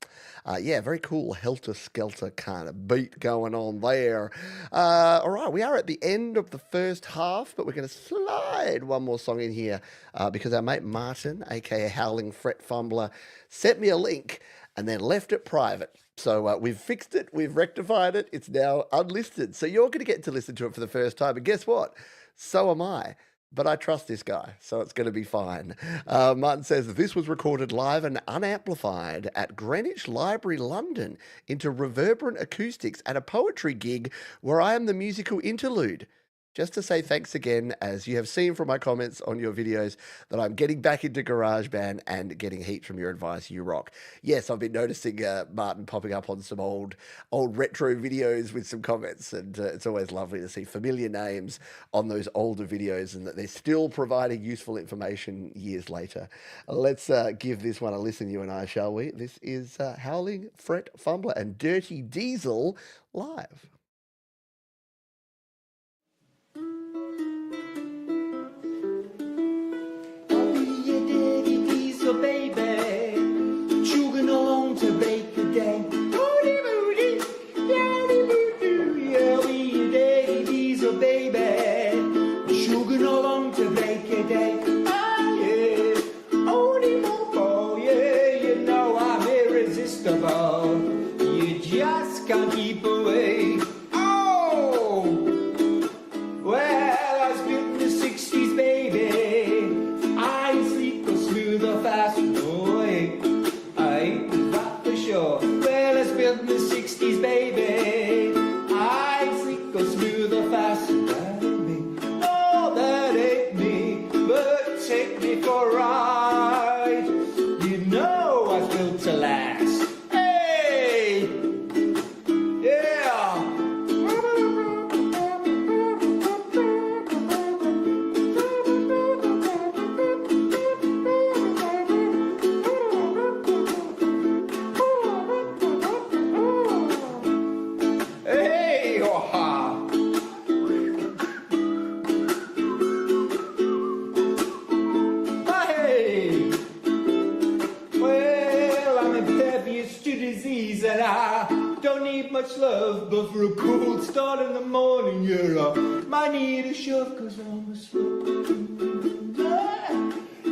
Yeah, very cool helter skelter kind of beat going on there. All right, we are at the end of the first half, but we're going to slide one more song in here because our mate Martin, aka Howling Fret Fumbler, sent me a link and then left it private. So we've fixed it, we've rectified it, it's now unlisted. So you're going to get to listen to it for the first time. And guess what? So am I. But I trust this guy, so it's going to be fine. Martin says, this was recorded live and unamplified at Greenwich Library, London, into reverberant acoustics at a poetry gig where I am the musical interlude. Just to say thanks again, as you have seen from my comments on your videos, that I'm getting back into GarageBand and getting heat from your advice. You rock. Yes, I've been noticing Martin popping up on some old retro videos with some comments, and it's always lovely to see familiar names on those older videos and that they're still providing useful information years later. Let's give this one a listen, you and I, shall we? This is Howling Fret Fumbler and Dirty Diesel live. Baby, chugging along to break the day. Howdy moody, howdy doo, yeah, we a daddy diesel, baby, chugging along to break the day. Ah, yeah, howdy mo, yeah, you know I'm irresistible. You just can't keep away. Oh, well, I was built in the 60s, baby. I sleep or smooth or fast. Well, it's built in the 60s, baby. I sleek or smooth or fast. That ain't me. No, that ain't me. But take me for a ride. You know I was built to last. Hey! Yeah! And I don't need much love, but for a cold start in the morning, yeah, I might need a shove, cause I'm a slow.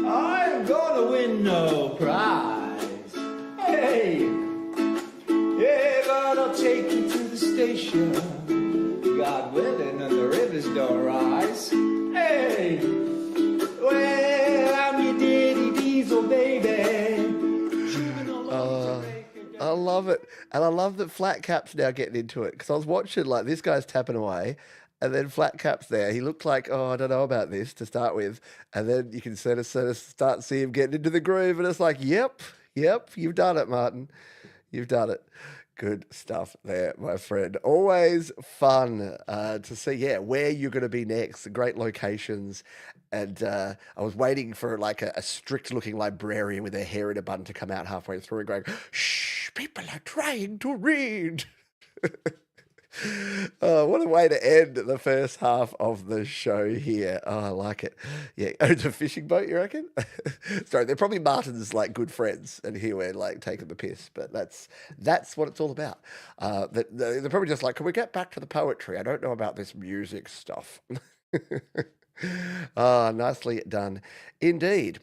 I ain't gonna win no prize. Hey, yeah, but I'll take you to the station, God willing, and the rivers don't rise. Hey, well, I'm your daddy diesel, baby. I love it. And I love that Flat Cap's now getting into it, because I was watching, like, this guy's tapping away, and then Flat Cap's there. He looked like, oh, I don't know about this to start with. And then you can sort of start seeing him getting into the groove, and it's like, yep, you've done it, Martin. You've done it. Good stuff there, my friend. Always fun to see, yeah, where you're going to be next. Great locations. And I was waiting for like a strict-looking librarian with her hair in a bun to come out halfway through and going, shh, people are trying to read. Oh, what a way to end the first half of the show here. Oh, I like it. Yeah, oh, it's a fishing boat, you reckon? Sorry, they're probably Martin's like good friends, and here we're like taking the piss. But that's what it's all about. They're probably just like, can we get back to the poetry? I don't know about this music stuff. Ah, nicely done, indeed.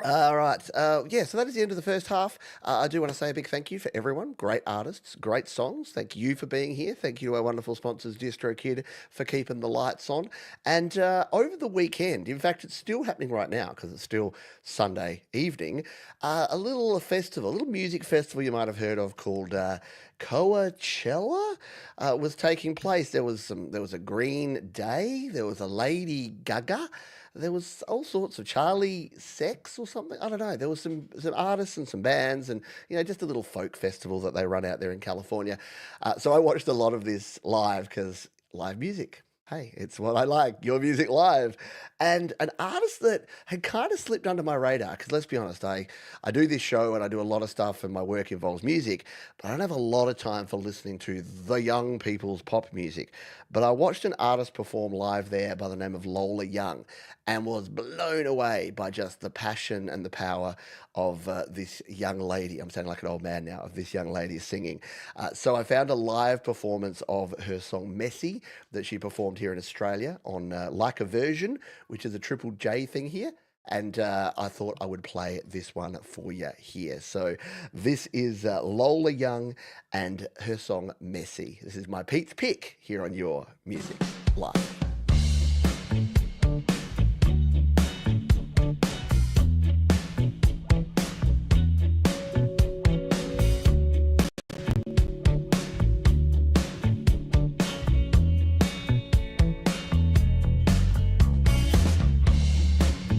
All right. Yeah, so that is the end of the first half. I do want to say a big thank you for everyone. Great artists, great songs. Thank you for being here. Thank you to our wonderful sponsors, DistroKid, for keeping the lights on. And over the weekend, in fact, it's still happening right now because it's still Sunday evening, a little festival, a little music festival you might have heard of called Coachella was taking place. There was a Green Day. There was a Lady Gaga. there was all sorts of Charlie Sex or something. I don't know. There was some artists and some bands, and just a little folk festival that they run out there in California. So I watched a lot of this live because live music. Hey, it's what I like, your music live. And an artist that had kind of slipped under my radar, because let's be honest, I do this show and I do a lot of stuff and my work involves music, but I don't have a lot of time for listening to the young people's pop music. But I watched an artist perform live there by the name of Lola Young and was blown away by just the passion and the power of this young lady. I'm sounding like an old man now, of this young lady singing. So I found a live performance of her song Messy that she performed here in Australia on Like a Version, which is a Triple J thing here. And I thought I would play this one for you here. So this is Lola Young and her song Messy. This is my Pete's Pick here on Your Music Live.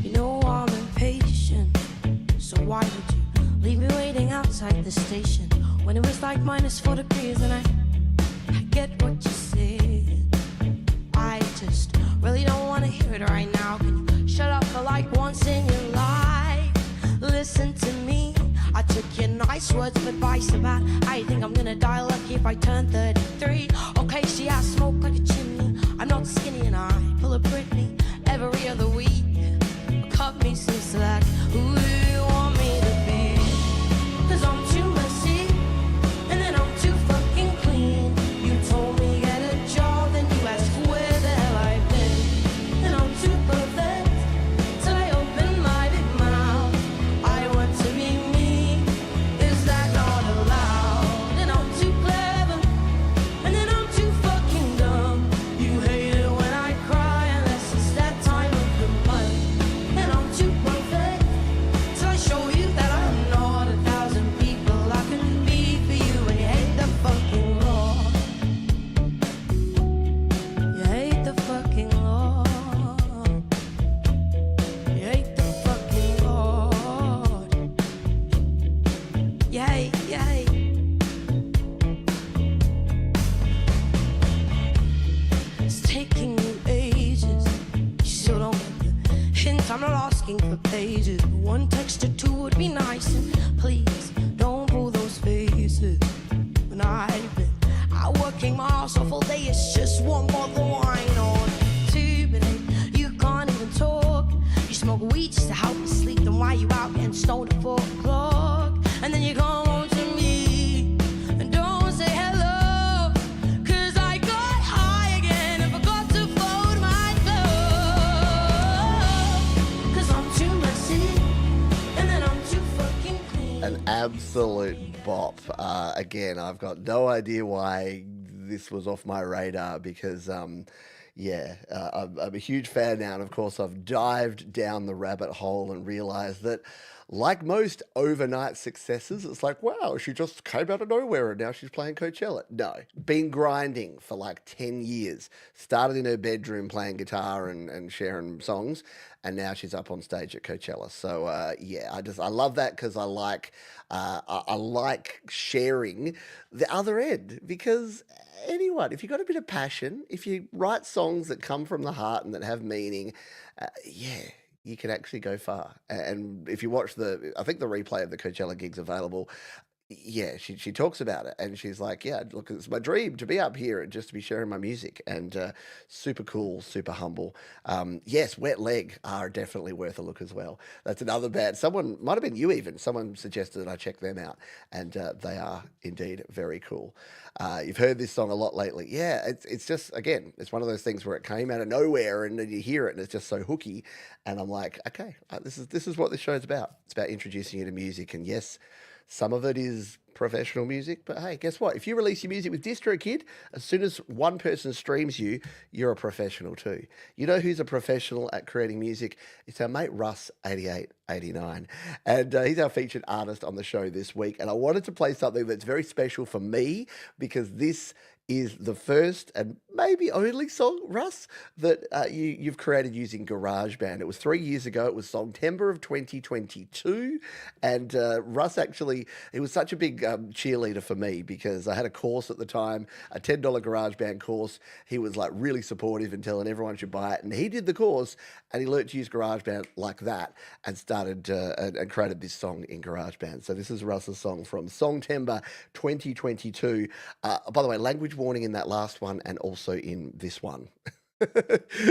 You know I'm impatient, so why would you leave me waiting outside the station when it was like -4 degrees and I get what you said. I just really don't want to hear it right now. Can you shut up for like once in your life? Listen to me. I took your nice words of advice about how you think I'm gonna die lucky if I turn 33. Okay, see, I smoke like a chimney. I'm not skinny and I pull a Britney every other week. Cut me some slack. Who do you want me to be? 'Cause I'm too messy, and then I'm too fucking clean. You told me get a job, then you asked where the hell I've been. And I'm too perfect, till I open my big mouth. I want to be me, is that not allowed? And I'm too clever, and then I'm too fucking dumb. You hate it when I cry, unless it's that time of the month. And I'm too perfect, till I show you that I'm not 1,000 people I can be for you. And you hate the fucking law. You hate the fucking law. You hate the fucking law. You hate, you hate. It's taking you ages. You still don't get the hint. I'm not asking for pages. But one text or two would be nice. And please don't pull those faces. When I've been out working my ass off all day, it's just one bottle of wine or two. But hey, you can't even talk. You smoke weed just to help you sleep. Then why you out getting stoned at 4 o'clock? And then you come home to me and don't say hello. 'Cause I got high again and forgot to fold my clothes. 'Cause I'm too messy, and then I'm too fucking clean. An absolute bop. Again, I've got no idea why this was off my radar because, I'm a huge fan now. And of course, I've dived down the rabbit hole and realized that, like most overnight successes, it's like, wow, she just came out of nowhere and now she's playing Coachella. No, been grinding for like 10 years. Started in her bedroom playing guitar and sharing songs, and now she's up on stage at Coachella. So I love that because I like sharing the other end, because anyone, if you've got a bit of passion, if you write songs that come from the heart and that have meaning, you can actually go far. And if you watch I think the replay of the Coachella gig's available. Yeah, she talks about it and she's like, yeah, look, it's my dream to be up here and just to be sharing my music, and super cool, super humble. Yes, Wet Leg are definitely worth a look as well. That's another band. Someone, might have been you even, someone suggested that I check them out, and they are indeed very cool. You've heard this song a lot lately. Yeah, it's just, again, it's one of those things where it came out of nowhere and then you hear it and it's just so hooky. And I'm like, okay, this is what this show's about. It's about introducing you to music. And yes, some of it is professional music, but hey, guess what? If you release your music with DistroKid, as soon as one person streams you, you're a professional too. You know who's a professional at creating music? It's our mate Russ 8889, and he's our featured artist on the show this week. And I wanted to play something that's very special for me because this is the first and maybe only song, Russ, that you've created using GarageBand. It was 3 years ago. It was Songtember of 2022. And Russ actually, he was such a big cheerleader for me because I had a course at the time, a $10 GarageBand course. He was like really supportive and telling everyone should buy it. And he did the course and he learned to use GarageBand like that and started and created this song in GarageBand. So this is Russ's song from Songtember 2022. By the way, language warning in that last one and also in this one.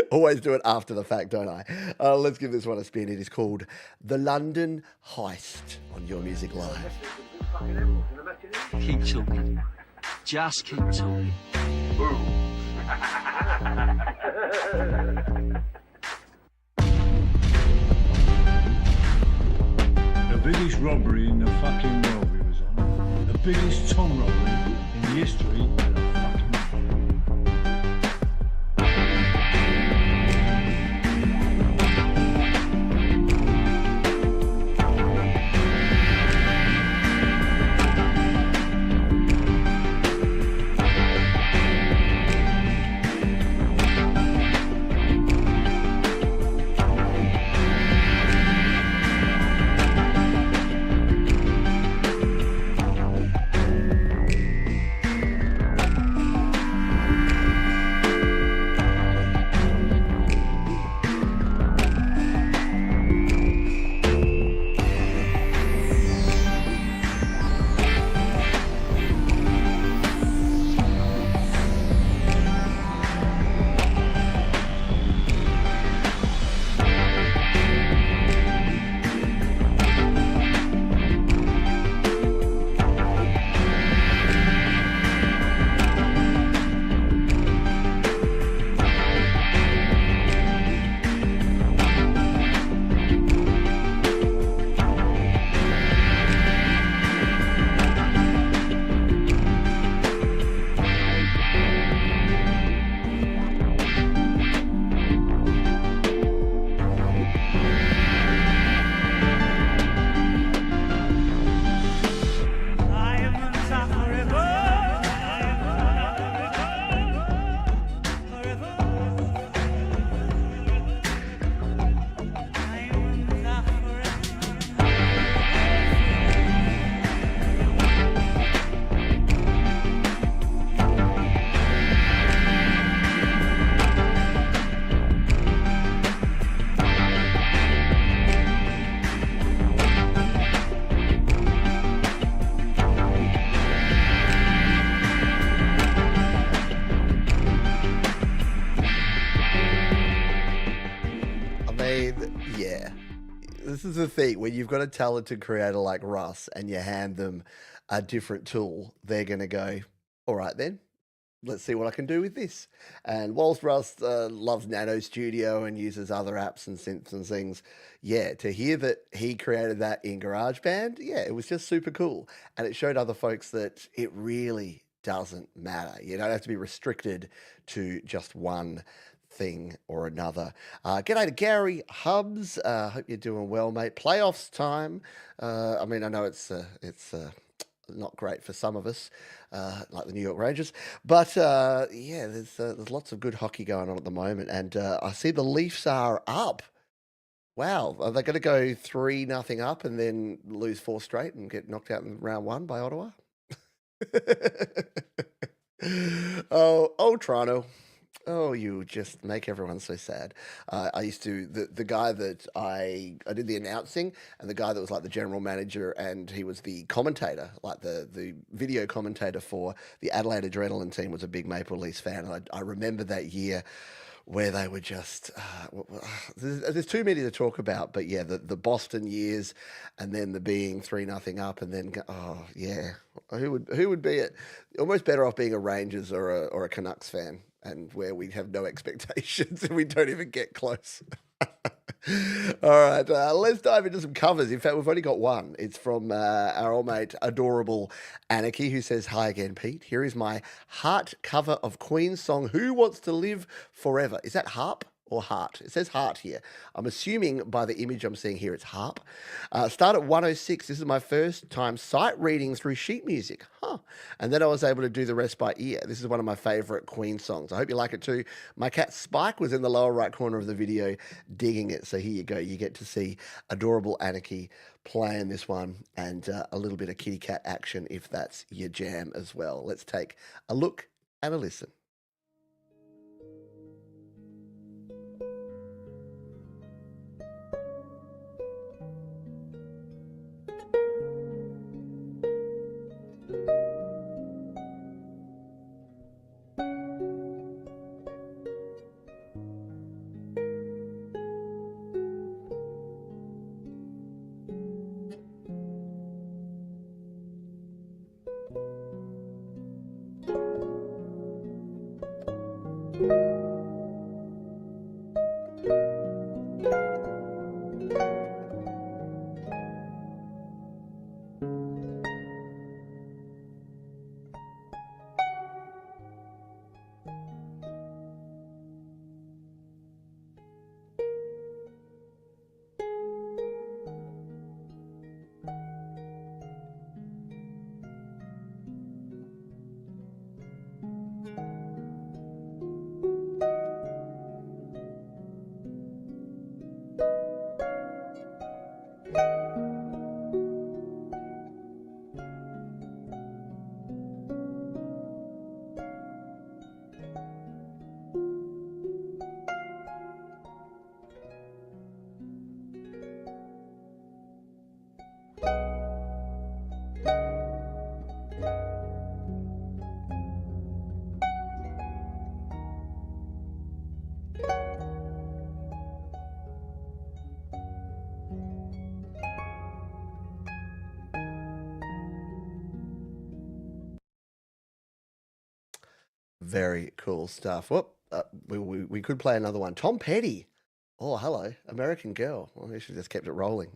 Always do it after the fact, don't I? Let's give this one a spin. It is called The London Heist on Your Music Live. Keep talking. Just keep talking. The biggest robbery in the fucking world we was on. The biggest tom robbery in the history of the fucking world. Yeah. This is the thing when you've got a talented creator like Russ and you hand them a different tool, they're going to go, all right, then let's see what I can do with this. And whilst Russ loves Nano Studio and uses other apps and synths and things, yeah, to hear that he created that in GarageBand, yeah, it was just super cool. And it showed other folks that it really doesn't matter. You don't have to be restricted to just one thing or another. G'day to Gary Hubs. Hope you're doing well, mate. Playoffs time. I mean, I know it's not great for some of us, like the New York Rangers, but yeah, there's lots of good hockey going on at the moment, and I see the Leafs are up. Wow, are they going to go 3-0 up and then lose 4 straight and get knocked out in round 1 by Ottawa? Oh, Toronto. Oh, you just make everyone so sad. I used to the guy that I did the announcing, and the guy that was like the general manager, and he was the commentator, like the video commentator for the Adelaide Adrenaline team, was a big Maple Leafs fan. And I remember that year where they were just there's too many to talk about, but yeah, the Boston years, and then the being 3-0 up, and then oh yeah, who would be it? Almost better off being a Rangers or a Canucks fan, and where we have no expectations and we don't even get close. All right, let's dive into some covers. In fact, we've only got one. It's from our old mate, Adorable Anarchy, who says, "Hi again, Pete. Here is my heart cover of Queen's song, Who Wants to Live Forever." Is that harp or heart? It says heart here. I'm assuming by the image I'm seeing here, it's harp. Start at 106. This is my first time sight reading through sheet music. Huh. And then I was able to do the rest by ear. This is one of my favorite Queen songs. I hope you like it too. My cat Spike was in the lower right corner of the video digging it. So here you go. You get to see adorable Anarchy playing this one and a little bit of kitty cat action if that's your jam as well. Let's take a look and a listen. Very cool stuff. Whoop, we could play another one. Tom Petty. Oh, hello, American Girl. Well, we should have just kept it rolling.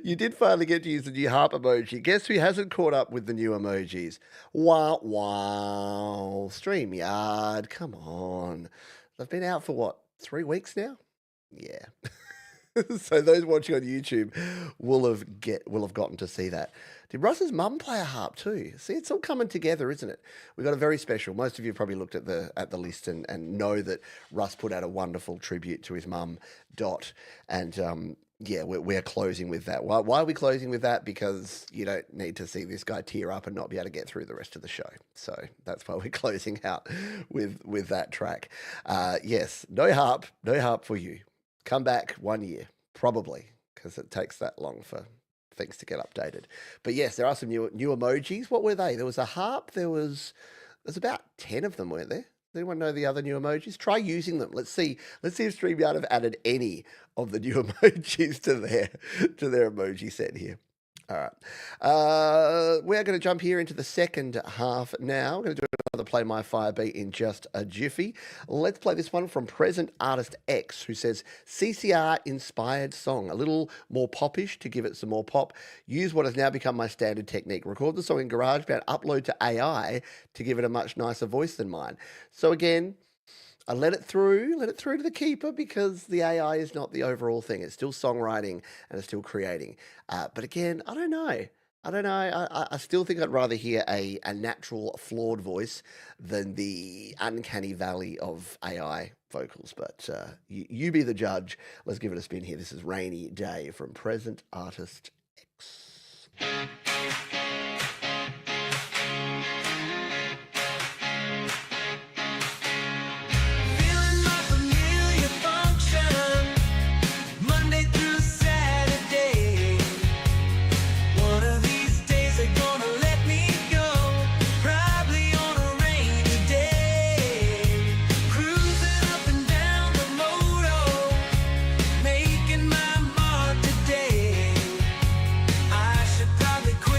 You did finally get to use the new harp emoji. Guess who hasn't caught up with the new emojis? Wow, wow. StreamYard, come on. They've been out for what, 3 weeks now? Yeah. So those watching on YouTube will have gotten to see that. Did Russ's mum play a harp too? See, it's all coming together, isn't it? We've got a very special. Most of you have probably looked at the list and know that Russ put out a wonderful tribute to his mum, Dot. And yeah, we're closing with that. Why are we closing with that? Because you don't need to see this guy tear up and not be able to get through the rest of the show. So that's why we're closing out with that track. Yes, no harp for you. Come back 1 year, probably, because it takes that long for things to get updated. But yes, there are some new emojis. What were they? There was a harp. There's about 10 of them, weren't there? Does anyone know the other new emojis? Try using them. Let's see if StreamYard have added any of the new emojis to their emoji set here. All right. We're going to jump here into the second half now. We're going to do another Play My Fire beat in just a jiffy. Let's play this one from Present Artist X, who says, CCR-inspired song, a little more popish to give it some more pop. Use what has now become my standard technique. Record the song in GarageBand, upload to AI to give it a much nicer voice than mine. So again, I let it through to the keeper because the AI is not the overall thing. It's still songwriting and it's still creating. But again, I don't know. I still think I'd rather hear a natural, flawed voice than the uncanny valley of AI vocals. But you be the judge. Let's give it a spin here. This is Rainy Day from Present Artist X. Quit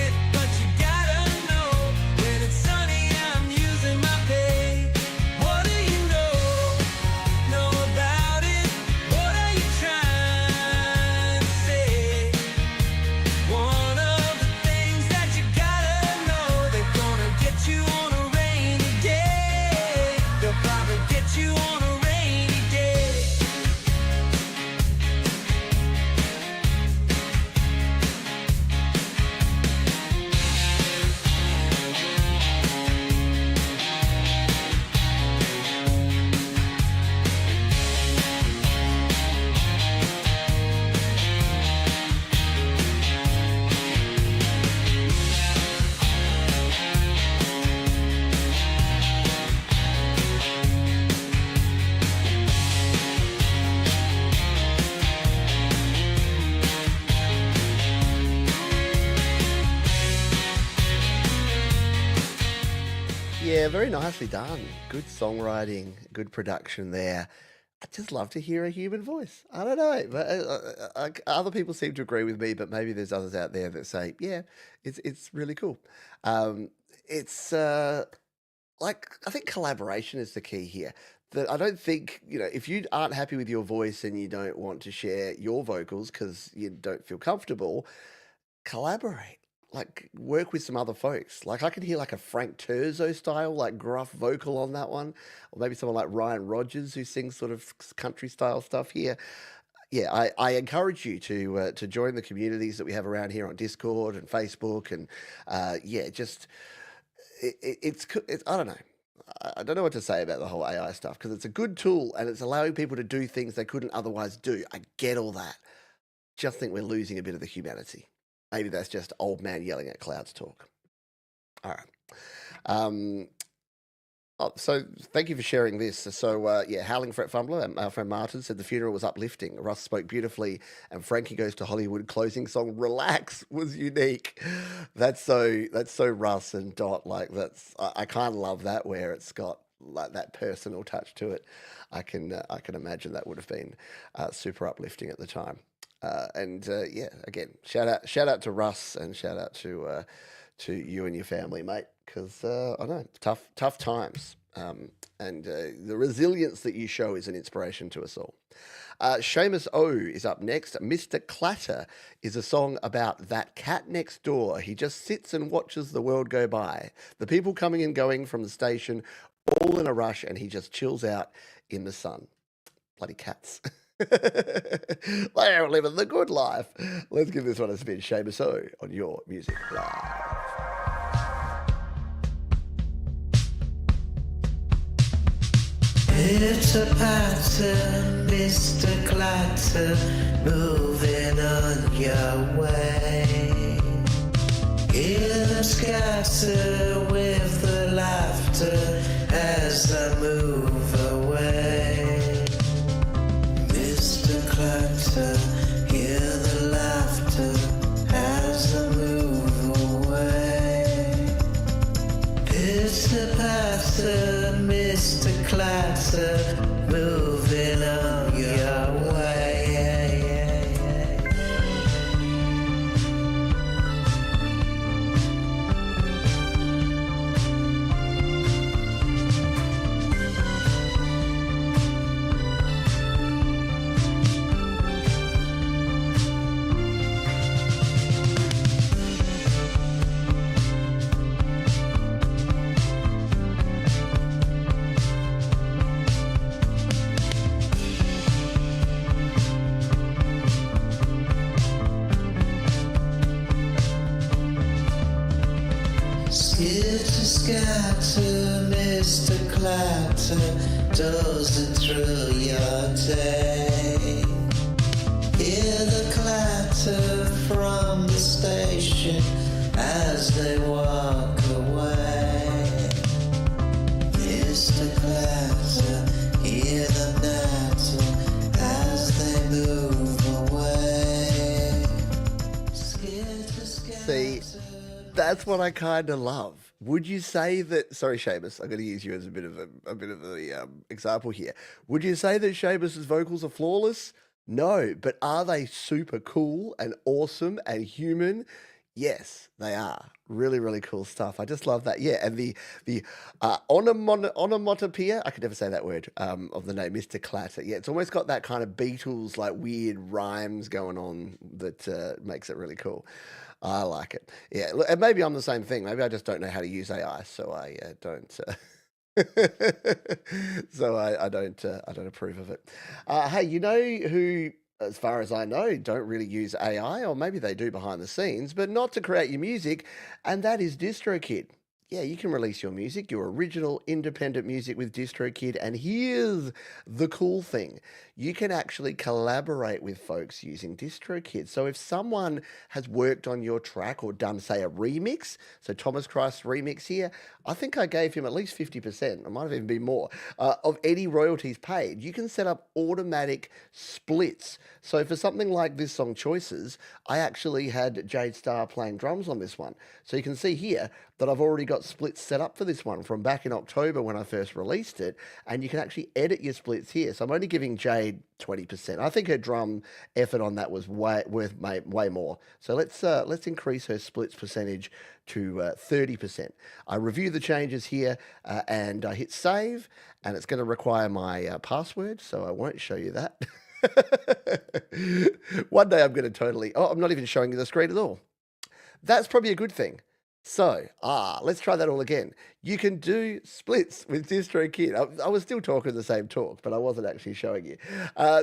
Yeah, very nicely done. Good songwriting, good production there. I just love to hear a human voice. I don't know, but other people seem to agree with me, but maybe there's others out there that say, yeah, it's really cool. Um, it's like I think collaboration is the key here. That I don't think, if you aren't happy with your voice and you don't want to share your vocals because you don't feel comfortable, collaborate. Like work with some other folks. Like I could hear like a Frank Turzo style, like gruff vocal on that one, or maybe someone like Ryan Rogers who sings sort of country style stuff here. Yeah, I encourage you to join the communities that we have around here on Discord and Facebook, and yeah, just it's I don't know. I don't know what to say about the whole AI stuff because it's a good tool and it's allowing people to do things they couldn't otherwise do. I get all that. Just think we're losing a bit of the humanity. Maybe that's just old man yelling at clouds talk. All right. Um, so thank you for sharing this. So yeah, Howling Fret Fumbler, our friend Martin said the funeral was uplifting. Russ spoke beautifully, and Frankie Goes to Hollywood closing song "Relax" was unique. That's so Russ and Dot. Like I kind of love that where it's got like that personal touch to it. I can imagine that would have been super uplifting at the time. And yeah, again, shout out to Russ and shout out to you and your family, mate, because I know tough times, and the resilience that you show is an inspiration to us all. Seamus O is up next. Mr. Clatter is a song about that cat next door. He just sits and watches the world go by. The people coming and going from the station, all in a rush, and he just chills out in the sun. Bloody cats. They are living the good life. Let's give this one a spin. Seamus O on Your Music Live. It's a pattern, Mr. Clatter, moving on your way. Hear them scatter with the laughter as I move away. Mr. Clatter, hear the laughter as I move away. It's a patter, Mr. Clatter, moving on your way. Scatter, Mr. Clatter, dozing through your day. Hear the clatter from the station as they walk away. Mr. Clatter, hear them natter as they move away. See, that's what I kind of love. Would you say that? Sorry, Seamus, I'm going to use you as a bit of a example here. Would you say that Seamus's vocals are flawless? No, but are they super cool and awesome and human? Yes, they are. Really, really cool stuff. I just love that. Yeah, and the onomatopoeia, I could never say that word, of the name, Mr. Clatter. Yeah, it's almost got that kind of Beatles, like weird rhymes going on that makes it really cool. I like it. Yeah, and maybe I'm the same thing. Maybe I just don't know how to use AI, so I don't. So I don't approve of it. Hey, you know who, as far as I know, don't really use AI, or maybe they do behind the scenes, but not to create your music, and that is DistroKid. Yeah, you can release your music, your original independent music with DistroKid, and here's the cool thing. You can actually collaborate with folks using DistroKid. So if someone has worked on your track or done, say, a remix, so Thomas Christ's remix here, I think I gave him at least 50%, it might have even been more, of any royalties paid. You can set up automatic splits. So for something like this song Choices, I actually had Jade Starr playing drums on this one. So you can see here that I've already got got splits set up for this one from back in October when I first released it, and you can actually edit your splits here. So I'm only giving Jade 20%. I think her drum effort on that was way more. So let's increase her splits percentage to 30%. I review the changes here and I hit save, and it's going to require my password, so I won't show you that. One day I'm going to totally. Oh, I'm not even showing you the screen at all. That's probably a good thing. So, let's try that all again. You can do splits with DistroKid. I was still talking the same talk, but I wasn't actually showing you.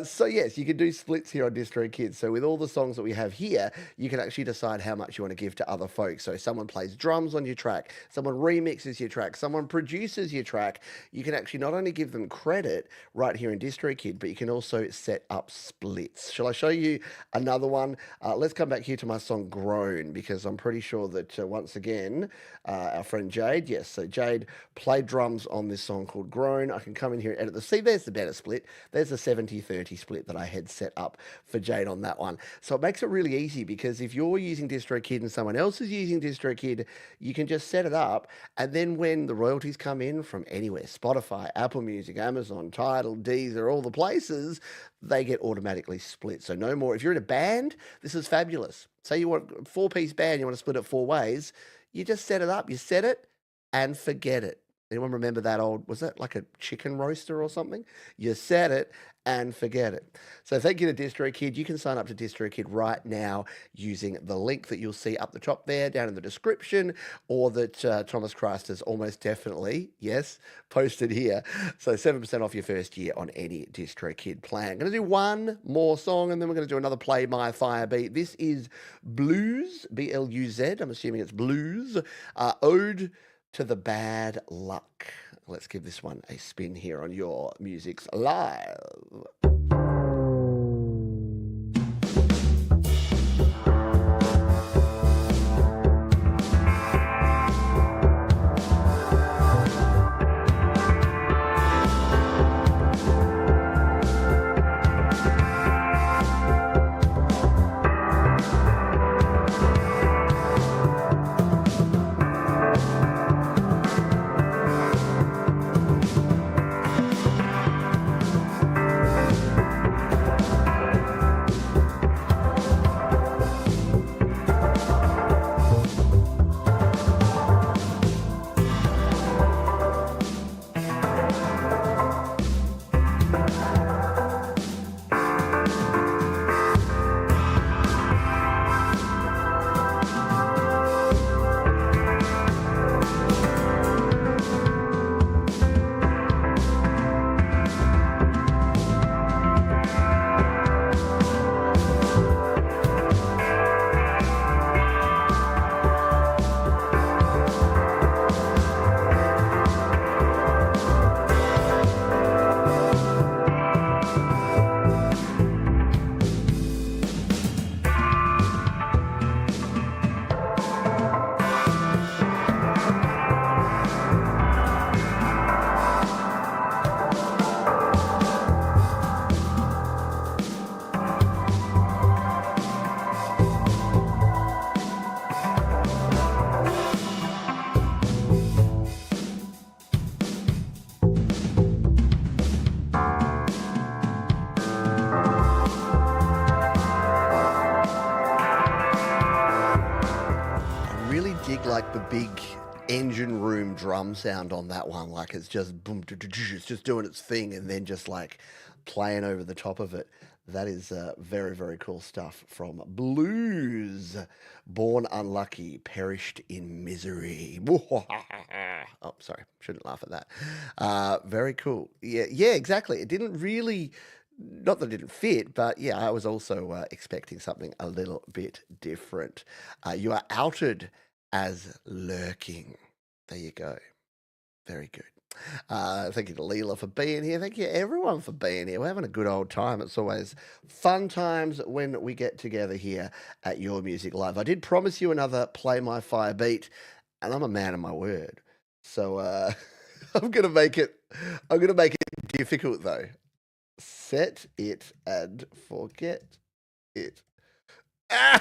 So yes, you can do splits here on DistroKid. So with all the songs that we have here, you can actually decide how much you want to give to other folks. So someone plays drums on your track, someone remixes your track, someone produces your track. You can actually not only give them credit right here in DistroKid, but you can also set up splits. Shall I show you another one? Let's come back here to my song Groan, because I'm pretty sure that once again, our friend Jade, yes, so Jade played drums on this song called Groan. I can come in here and edit the, see, there's the better split. There's the 70-30 split that I had set up for Jade on that one. So it makes it really easy, because if you're using DistroKid and someone else is using DistroKid, you can just set it up, and then when the royalties come in from anywhere, Spotify, Apple Music, Amazon, Tidal, Deezer, all the places, they get automatically split. So no more. If you're in a band, this is fabulous. Say you want a 4-piece band, you want to split it 4 ways, you just set it up, you set it and forget it. Anyone remember that old, was that like a chicken roaster or something? You set it and forget it. So thank you to DistroKid. You can sign up to DistroKid right now using the link that you'll see up the top there, down in the description, or that Thomas Christ has almost definitely, yes, posted here. So 7% off your first year on any DistroKid plan. I'm going to do one more song, and then we're going to do another Play My Fire beat. This is Blues, B-L-U-Z. I'm assuming it's Blues. Ode to the Bad Luck. Let's give this one a spin here on Your Music's Live. Like the big engine room drum sound on that one, like it's just boom, it's just doing its thing, and then just like playing over the top of it. That is very, very cool stuff from Blues. Born unlucky, perished in misery. Oh, sorry, shouldn't laugh at that. Very cool. Yeah, exactly. It didn't really, not that it didn't fit, but yeah, I was also expecting something a little bit different. You are outed as lurking. There you go. Very good. Thank you to Leela for being here. Thank you everyone for being here. We're having a good old time. It's always fun times when we get together here at Your Music Live. I did promise you another Play My Fire beat, and I'm a man of my word. So I'm gonna make it difficult though. Set it and forget it. I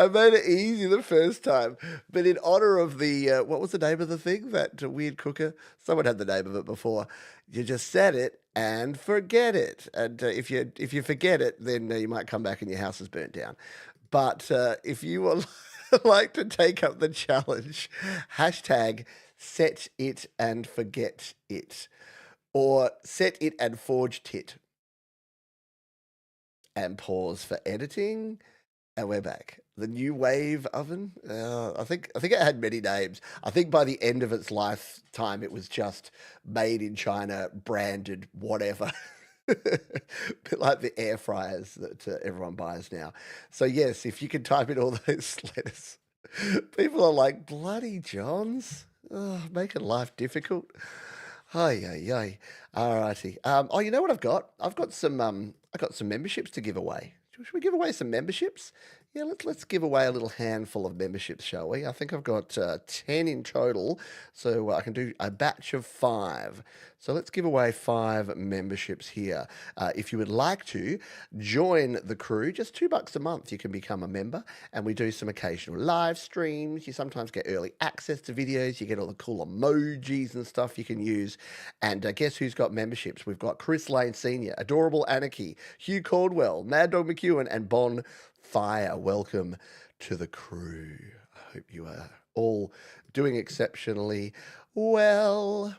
made it easy the first time, but in honor of the what was the name of the thing? That weird cooker. Someone had the name of it before. You just said it and forget it, and if you forget it, then you might come back and your house is burnt down. But if you would like to take up the challenge, hashtag set it and forget it, or set it and forge tit, and pause for editing. And we're back. The new wave oven. I think it had many names. I think by the end of its lifetime, it was just made in China, branded whatever. Bit like the air fryers that everyone buys now. So yes, if you can type in all those letters, people are like bloody Johns, making life difficult. Hi, ay, ay. All righty. Oh, you know what I've got? I got some memberships to give away. Should we give away some memberships? Yeah, let's give away a little handful of memberships, shall we? I think I've got 10 in total, so I can do a batch of 5. So let's give away 5 memberships here. If you would like to join the crew, just $2 a month, you can become a member, and we do some occasional live streams. You sometimes get early access to videos. You get all the cool emojis and stuff you can use. And guess who's got memberships? We've got Chris Lane Sr., Adorable Anarchy, Hugh Caldwell, Mad Dog McEwen, and Bon Fire. Welcome to the crew. I hope you are all doing exceptionally well.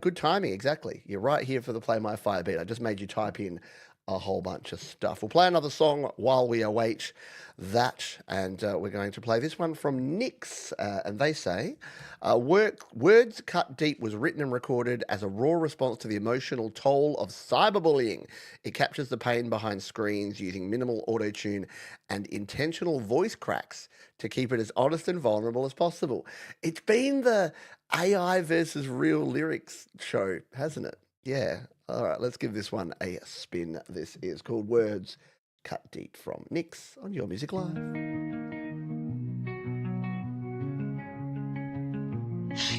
Good timing, exactly. You're right here for the Play My Fire beat. I just made you type in a whole bunch of stuff. We'll play another song while we await that, and we're going to play this one from Nyx, and they say, Words Cut Deep was written and recorded as a raw response to the emotional toll of cyberbullying. It captures the pain behind screens using minimal auto-tune and intentional voice cracks to keep it as honest and vulnerable as possible. It's been the AI versus real lyrics show, hasn't it? Yeah. All right, let's give this one a spin. This is called Words Cut Deep from Nyx on Your Music Live.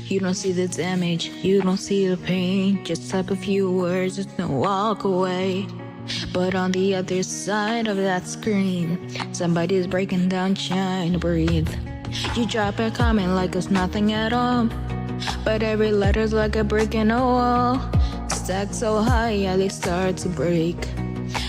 You don't see the damage, you don't see the pain. Just type a few words and walk away. But on the other side of that screen, somebody's breaking down trying to breathe. You drop a comment like it's nothing at all, but every letter's like a brick in a wall. Stacked so high, yeah, they start to break.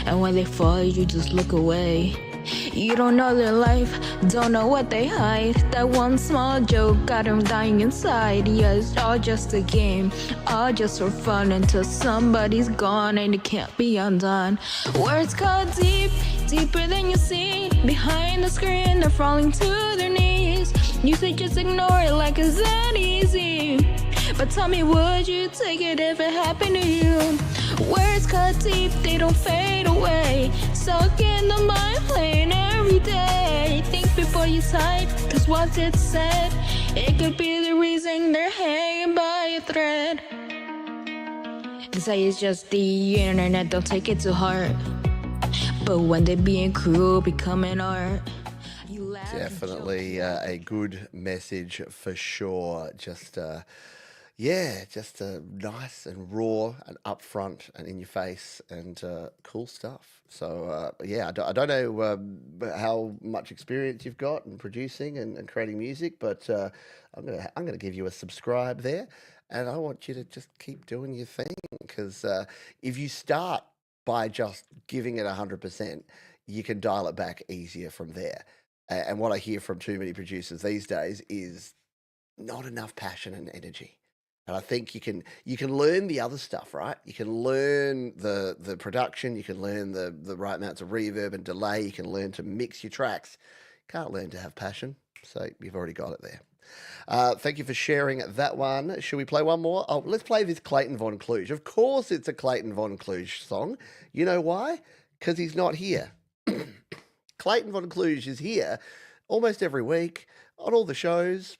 And when they fall, you just look away. You don't know their life, don't know what they hide. That one small joke got them dying inside. Yeah, it's all just a game, all just for fun, until somebody's gone and it can't be undone. Words cut deep, deeper than you see. Behind the screen, they're falling to their knees. You could just ignore it like it's that easy. But tell me, would you take it if it happened to you? Words cut deep, they don't fade away. Stuck in the mind, playing every day. Think before you type, cause once it's said, it could be the reason they're hanging by a thread. They say it's just the internet, don't take it to heart. But when they being cruel, becoming art. Definitely a good message for sure. Just nice and raw and upfront and in your face and cool stuff. So I don't know how much experience you've got in producing and creating music, but I'm gonna give you a subscribe there, and I want you to just keep doing your thing, because if you start by just giving it 100%, you can dial it back easier from there. And what I hear from too many producers these days is not enough passion and energy. And I think you can learn the other stuff, right? You can learn the production, you can learn the right amounts of reverb and delay, you can learn to mix your tracks. Can't learn to have passion, so you've already got it there. Thank you for sharing that one. Should we play one more? Oh, let's play this Clayton Von Kluge. Of course it's a Clayton Von Kluge song. You know why? Because he's not here. Clayton Von Kluge is here almost every week on all the shows,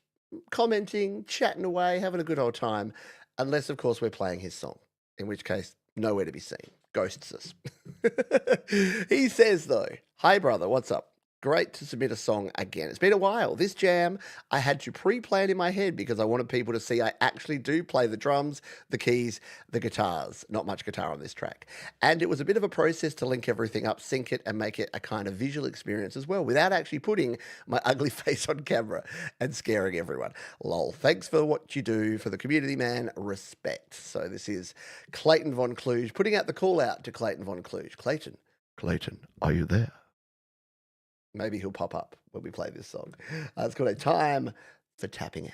commenting, chatting away, having a good old time, unless, of course, we're playing his song, in which case, nowhere to be seen. Ghosts us. He says, though, "Hi, brother, what's up? great to submit a song again. It's been a while. This jam I had to pre-plan in my head because I wanted people to see I actually do play the drums, the keys, the guitars. Not much guitar on this track. And it was a bit of a process to link everything up, sync it, and make it a kind of visual experience as well without actually putting my ugly face on camera and scaring everyone. Lol. Thanks for what you do for the community, man. Respect. So this is Clayton Von Kluge putting out the call out to Clayton Von Kluge. Clayton, are you there? Maybe he'll pop up when we play this song. It's called A Time for Tapping Out.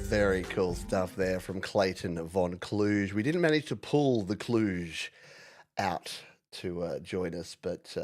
Very cool stuff there from Clayton Von Kluge. We didn't manage to pull the Kluge out to join us, but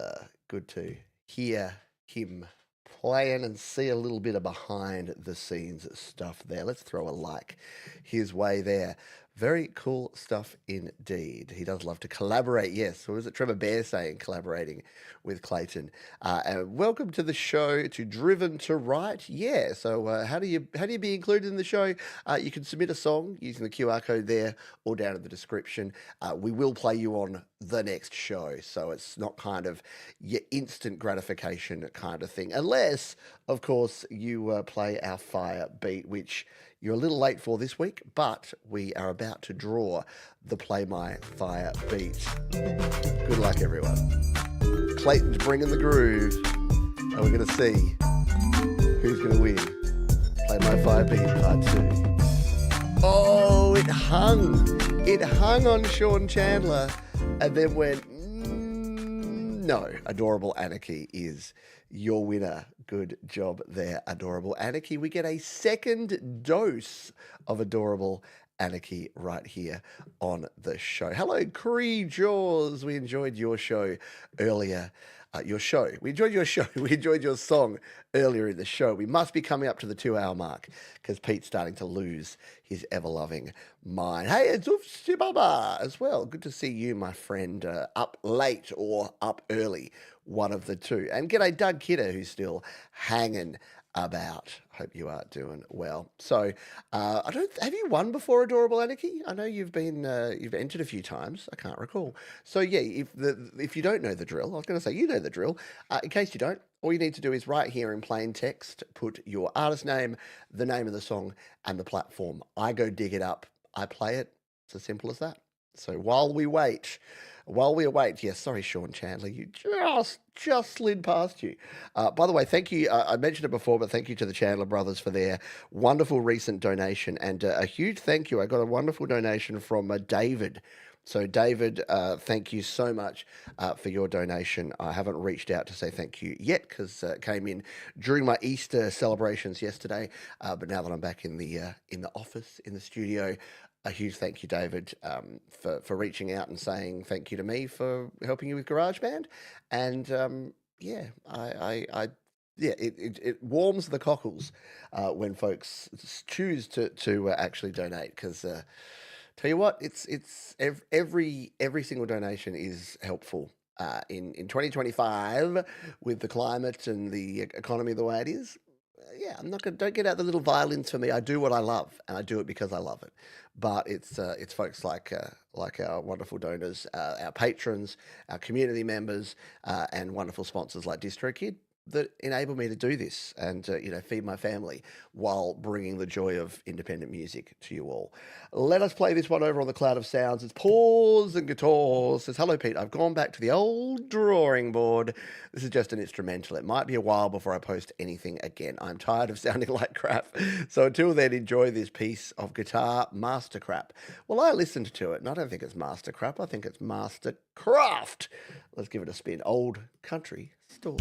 good to hear him playing and see a little bit of behind the scenes stuff there. Let's throw a like his way there. Very cool stuff indeed. He does love to collaborate. Yes, or was it Trevor Bear saying collaborating with Clayton? And welcome to the show, to Driven to Write. Yeah. So how do you be included in the show? You can submit a song using the QR code there or down in the description. We will play you on the next show, so it's not kind of your instant gratification kind of thing, unless, of course, you play our fire beat, which you're a little late for this week, but we are about to draw the Play My Fire beat. Good luck, everyone. Clayton's bringing the groove, and we're going to see who's going to win. Play My Fire beat part 2. Oh, it hung. It hung on Sean Chandler, and then went, no. Adorable Anarchy is your winner. Good job there, Adorable Anarchy. We get a second dose of Adorable Anarchy right here on the show. Hello, Cree Jaws. We enjoyed your show earlier. We enjoyed your show. We enjoyed your song earlier in the show. We must be coming up to the 2-hour mark because Pete's starting to lose his ever-loving mind. Hey, it's Oofsy Baba as well. Good to see you, my friend, up late or up early, one of the two. And g'day Doug Kidder, who's still hanging about. Hope you are doing well. So, have you won before, Adorable Anarchy? I know you've entered a few times. I can't recall. So yeah, if you don't know the drill, I was going to say you know the drill. In case you don't, all you need to do is right here in plain text, put your artist name, the name of the song, and the platform. I go dig it up. I play it. It's as simple as that. So while we await, yes, sorry, Sean Chandler, you just slid past you. By the way, thank you. I mentioned it before, but thank you to the Chandler brothers for their wonderful recent donation, and a huge thank you. I got a wonderful donation from David. So, David, thank you so much for your donation. I haven't reached out to say thank you yet because it came in during my Easter celebrations yesterday. But now that I'm back in the office in the studio, a huge thank you, David, for reaching out and saying thank you to me for helping you with GarageBand. And yeah, yeah, it warms the cockles when folks choose to actually donate because. Tell you what, it's every single donation is helpful in 2025 with the climate and the economy the way it is. Yeah, I'm not gonna don't get out the little violins for me. I do what I love, and I do it because I love it. But it's folks like our wonderful donors, our patrons, our community members, and wonderful sponsors like DistroKid that enable me to do this and feed my family while bringing the joy of independent music to you all. Let us play this one over on the Cloud of Sounds. It's Paws and Guitars. Says, hello, Pete. I've gone back to the old drawing board. This is just an instrumental. It might be a while before I post anything again. I'm tired of sounding like crap. So until then, enjoy this piece of guitar master crap. Well, I listened to it, and I don't think it's master crap. I think it's master craft. Let's give it a spin. Old Country Store.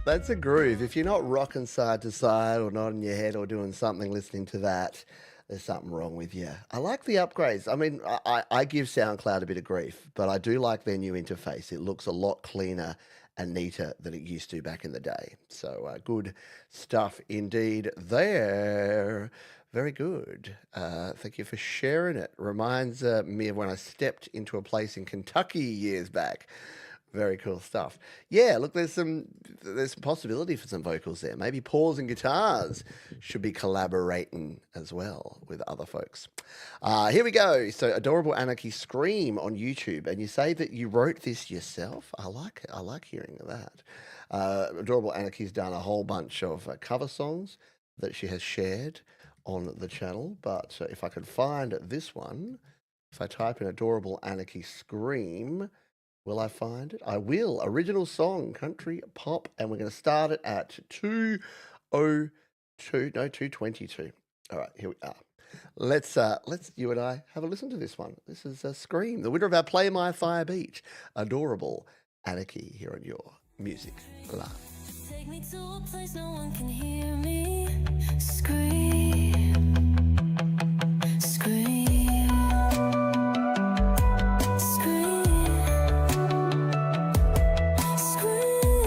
That's a groove. If you're not rocking side to side or nodding your head or doing something listening to that, there's something wrong with you. I like the upgrades. I mean, I give SoundCloud a bit of grief, but I do like their new interface. It looks a lot cleaner and neater than it used to back in the day. So good stuff indeed there. Very good. Thank you for sharing it. Reminds me of when I stepped into a place in Kentucky years back. Very cool stuff. Yeah, look, there's some possibility for some vocals there. Maybe Paws and Guitars should be collaborating as well with other folks. Here we go. So, Adorable Anarchy Scream on YouTube, and you say that you wrote this yourself. I like it. I like hearing that. Adorable Anarchy's done a whole bunch of cover songs that she has shared on the channel, but if I could find this one, if I type in Adorable Anarchy Scream, will I find it? I will. Original song, country pop, and we're going to start it at 222. All right, here we are. Let's you and I have a listen to this one. This is Scream, the winner of our Play My Fire Beat. Adorable Anarchy here on your Music Live. Take me to a place no one can hear me scream. Scream. Scream. Scream.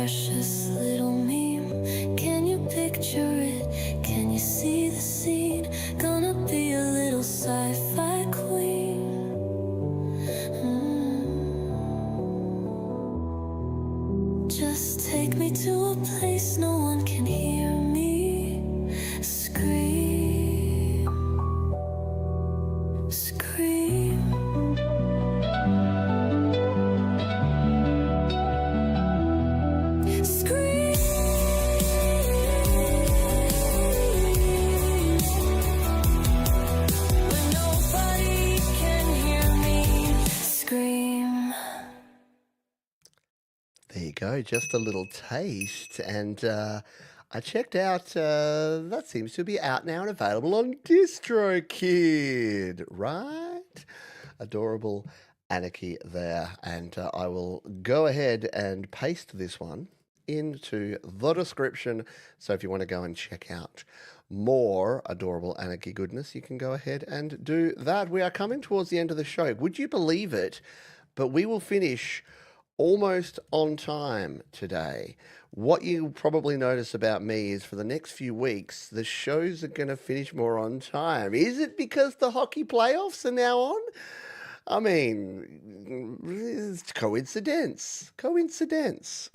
precious little meme. Can you picture it? Can you see the scene? Gonna be a little sci-fi queen. Just take me to a place no one can hear me scream, scream. Scream. When nobody can hear me scream. There you go, just a little taste. And I checked out, that seems to be out now and available on DistroKid, right? Adorable Anarchy there. And I will go ahead and paste this one into the description. So if you want to go and check out more Adorable Anarchy goodness, you can go ahead and do that. We are coming towards the end of the show. Would you believe it? But we will finish almost on time today. What you'll probably notice about me is for the next few weeks, the shows are going to finish more on time. Is it because the hockey playoffs are now on? I mean, it's coincidence. Coincidence.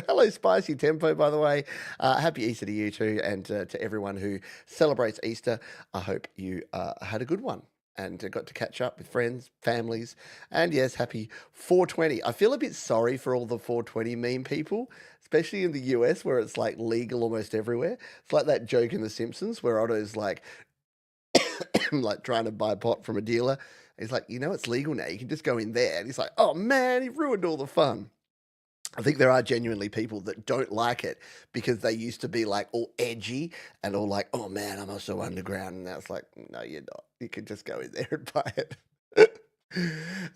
Hello, Spicy Tempo, by the way. Happy Easter to you too, and to everyone who celebrates Easter. I hope you had a good one and got to catch up with friends, families, and yes, happy 420. I feel a bit sorry for all the 420 meme people, especially in the US where it's like legal almost everywhere. It's like that joke in The Simpsons where Otto's like, like trying to buy pot from a dealer. He's like, you know, it's legal now. You can just go in there. And he's like, oh man, he ruined all the fun. I think there are genuinely people that don't like it because they used to be like all edgy and all like, oh man, I'm also underground. And now it's like, no, you're not. You can just go in there and buy it.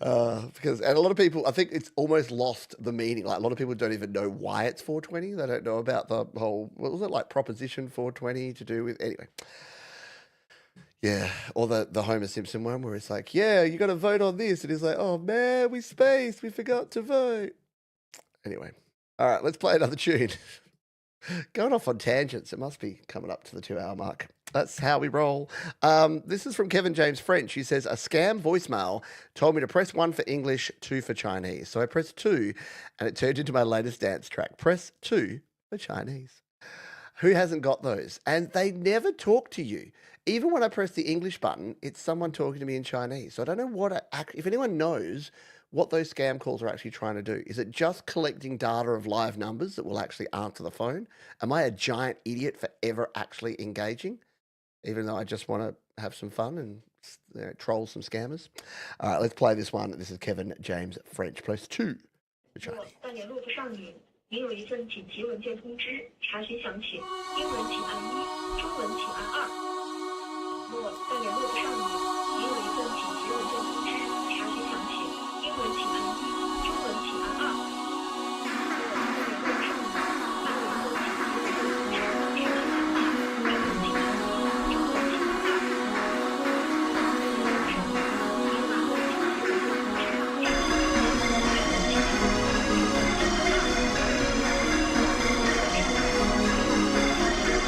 And a lot of people, I think it's almost lost the meaning. Like a lot of people don't even know why it's 420. They don't know about the whole, what was it, like Proposition 420 to do with, anyway. Yeah, or the Homer Simpson one where it's like, yeah, you got to vote on this. And he's like, oh man, we spaced. We forgot to vote. Anyway, all right, let's play another tune. Going off on tangents, it must be coming up to the 2-hour mark. That's how we roll. This is from Kevin James French. He says, a scam voicemail told me to press 1 for English, 2 for Chinese. So I pressed 2 and it turned into my latest dance track. Press 2 for Chinese. Who hasn't got those? And they never talk to you. Even when I press the English button, it's someone talking to me in Chinese. So I don't know if anyone knows what those scam calls are actually trying to do. Is it just collecting data of live numbers that will actually answer the phone? Am I a giant idiot for ever actually engaging, even though I just want to have some fun and troll some scammers? All right, let's play this one. This is Kevin James French. Press 2 for Chinese. 但联络不上你，您有一份紧急文件通知，查询详情，英文请按1，中文请按2。若但联络不上你，您有一份紧急文件通知，查询详情，英文请按1，中文请按2。若但联络不上你，您有一份紧急文件通知，查询详情，英文请按1，中文请按2。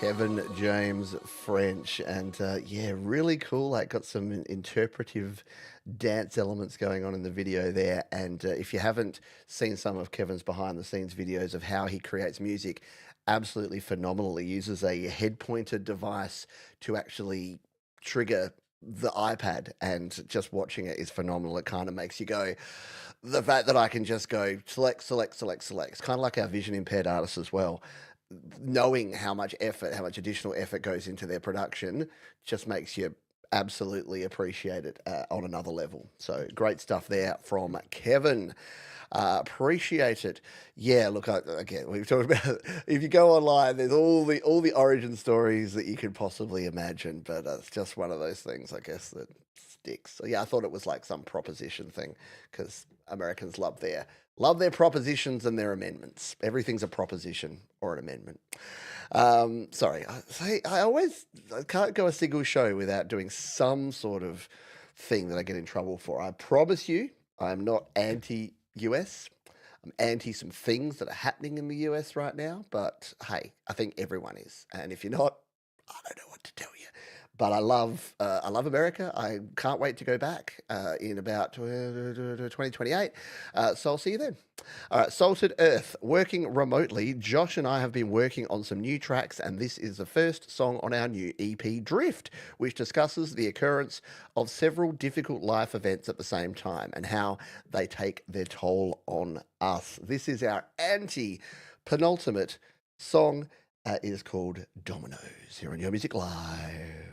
Kevin James French, and yeah, really cool. Like, got some interpretive dance elements going on in the video there. And if you haven't seen some of Kevin's behind the scenes videos of how he creates music, absolutely phenomenal. He uses a head pointed device to actually trigger the iPad, and just watching it is phenomenal. It kind of makes you go, the fact that I can just go select, select, select, select. It's kind of like our vision impaired artists as well. Knowing how much effort, how much additional effort goes into their production just makes you absolutely appreciate it on another level. So great stuff there from Kevin. Appreciate it. Yeah, look, again, we've talked about if you go online, there's all the origin stories that you could possibly imagine, but it's just one of those things, I guess, that sticks. So yeah, I thought it was like some proposition thing because Americans love their propositions and their amendments. Everything's a proposition or an amendment. Sorry, I can't go a single show without doing some sort of thing that I get in trouble for. I promise you, I'm not anti-US. I'm anti some things that are happening in the US right now, but hey, I think everyone is. And if you're not, I don't know what to tell you. But I love America. I can't wait to go back in about 2028. So I'll see you then. All right, Salted Earth, working remotely. Josh and I have been working on some new tracks, and this is the first song on our new EP, Drift, which discusses the occurrence of several difficult life events at the same time and how they take their toll on us. This is our penultimate song. It is called Dominoes here on Your Music Live.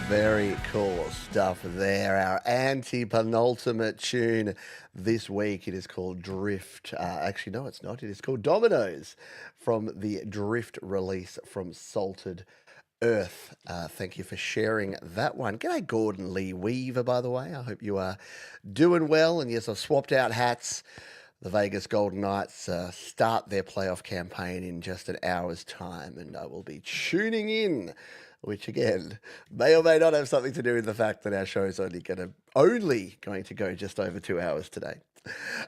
Very cool stuff there. Our anti-penultimate tune this week. It is called Drift. Actually, no, it's not. It is called Dominoes from the Drift release from Salted Earth. Thank you for sharing that one. G'day, Gordon Lee Weaver, by the way. I hope you are doing well. And yes, I've swapped out hats. The Vegas Golden Knights start their playoff campaign in just an hour's time, and I will be tuning in, which again may or may not have something to do with the fact that our show is only going to go just over 2 hours today.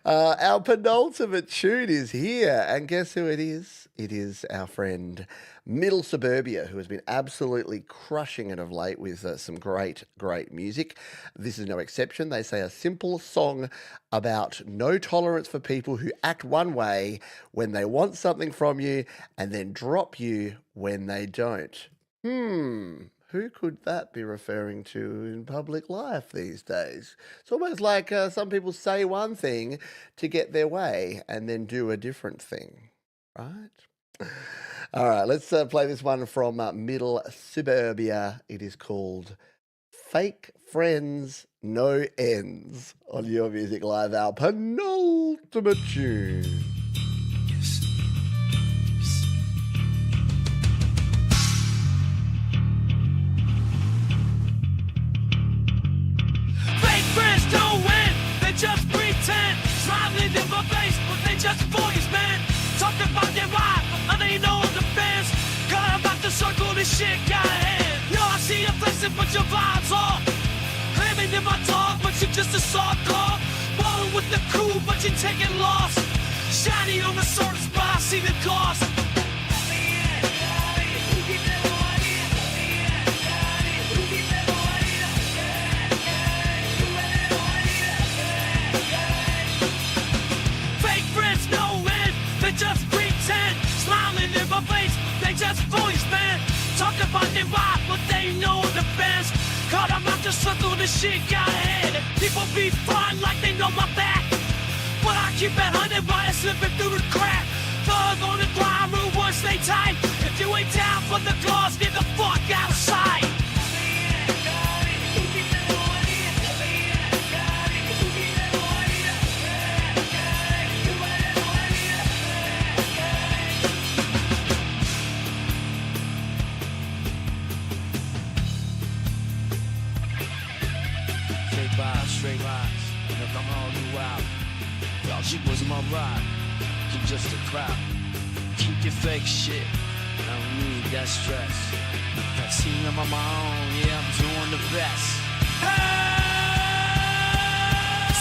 Our penultimate tune is here, and guess who it is? It is our friend Middle Suburbia, who has been absolutely crushing it of late with some great music. This is no exception. They say a simple song about no tolerance for people who act one way when they want something from you and then drop you when they don't. Who could that be referring to in public life these days? It's almost like some people say one thing to get their way and then do a different thing, right? All right, let's play this one from Middle Suburbia. It is called Fake Friends No Ends on Your Music Live, our penultimate tune. Friends don't win, they just pretend. Smiling in my face, but they just voice, man. Talking about their life, and they know the fans. Got about to circle this shit, got ahead. Yo, I see your flexing, but your vibes off. Claiming in my talk, but you're just a soft call. Balling with the crew, but you're taking loss. Shiny on the surface, but I see the cost. Just pretend, smiling in my face, they just voice, man. Talk about their vibe, but they know the fans. Caught them out to circle, the shit got ahead. People be fun like they know my back, but I keep it 100 by slipping through the crack. Thug on the crime room once they tight. If you ain't down for the cause, get the fuck out of sight. Straight lines, if I'm all you out. Y'all, she was my ride, you just a crowd. Keep your fake shit, I don't need that stress. Vaccine I'm on my own, yeah, I'm doing the best. Hey!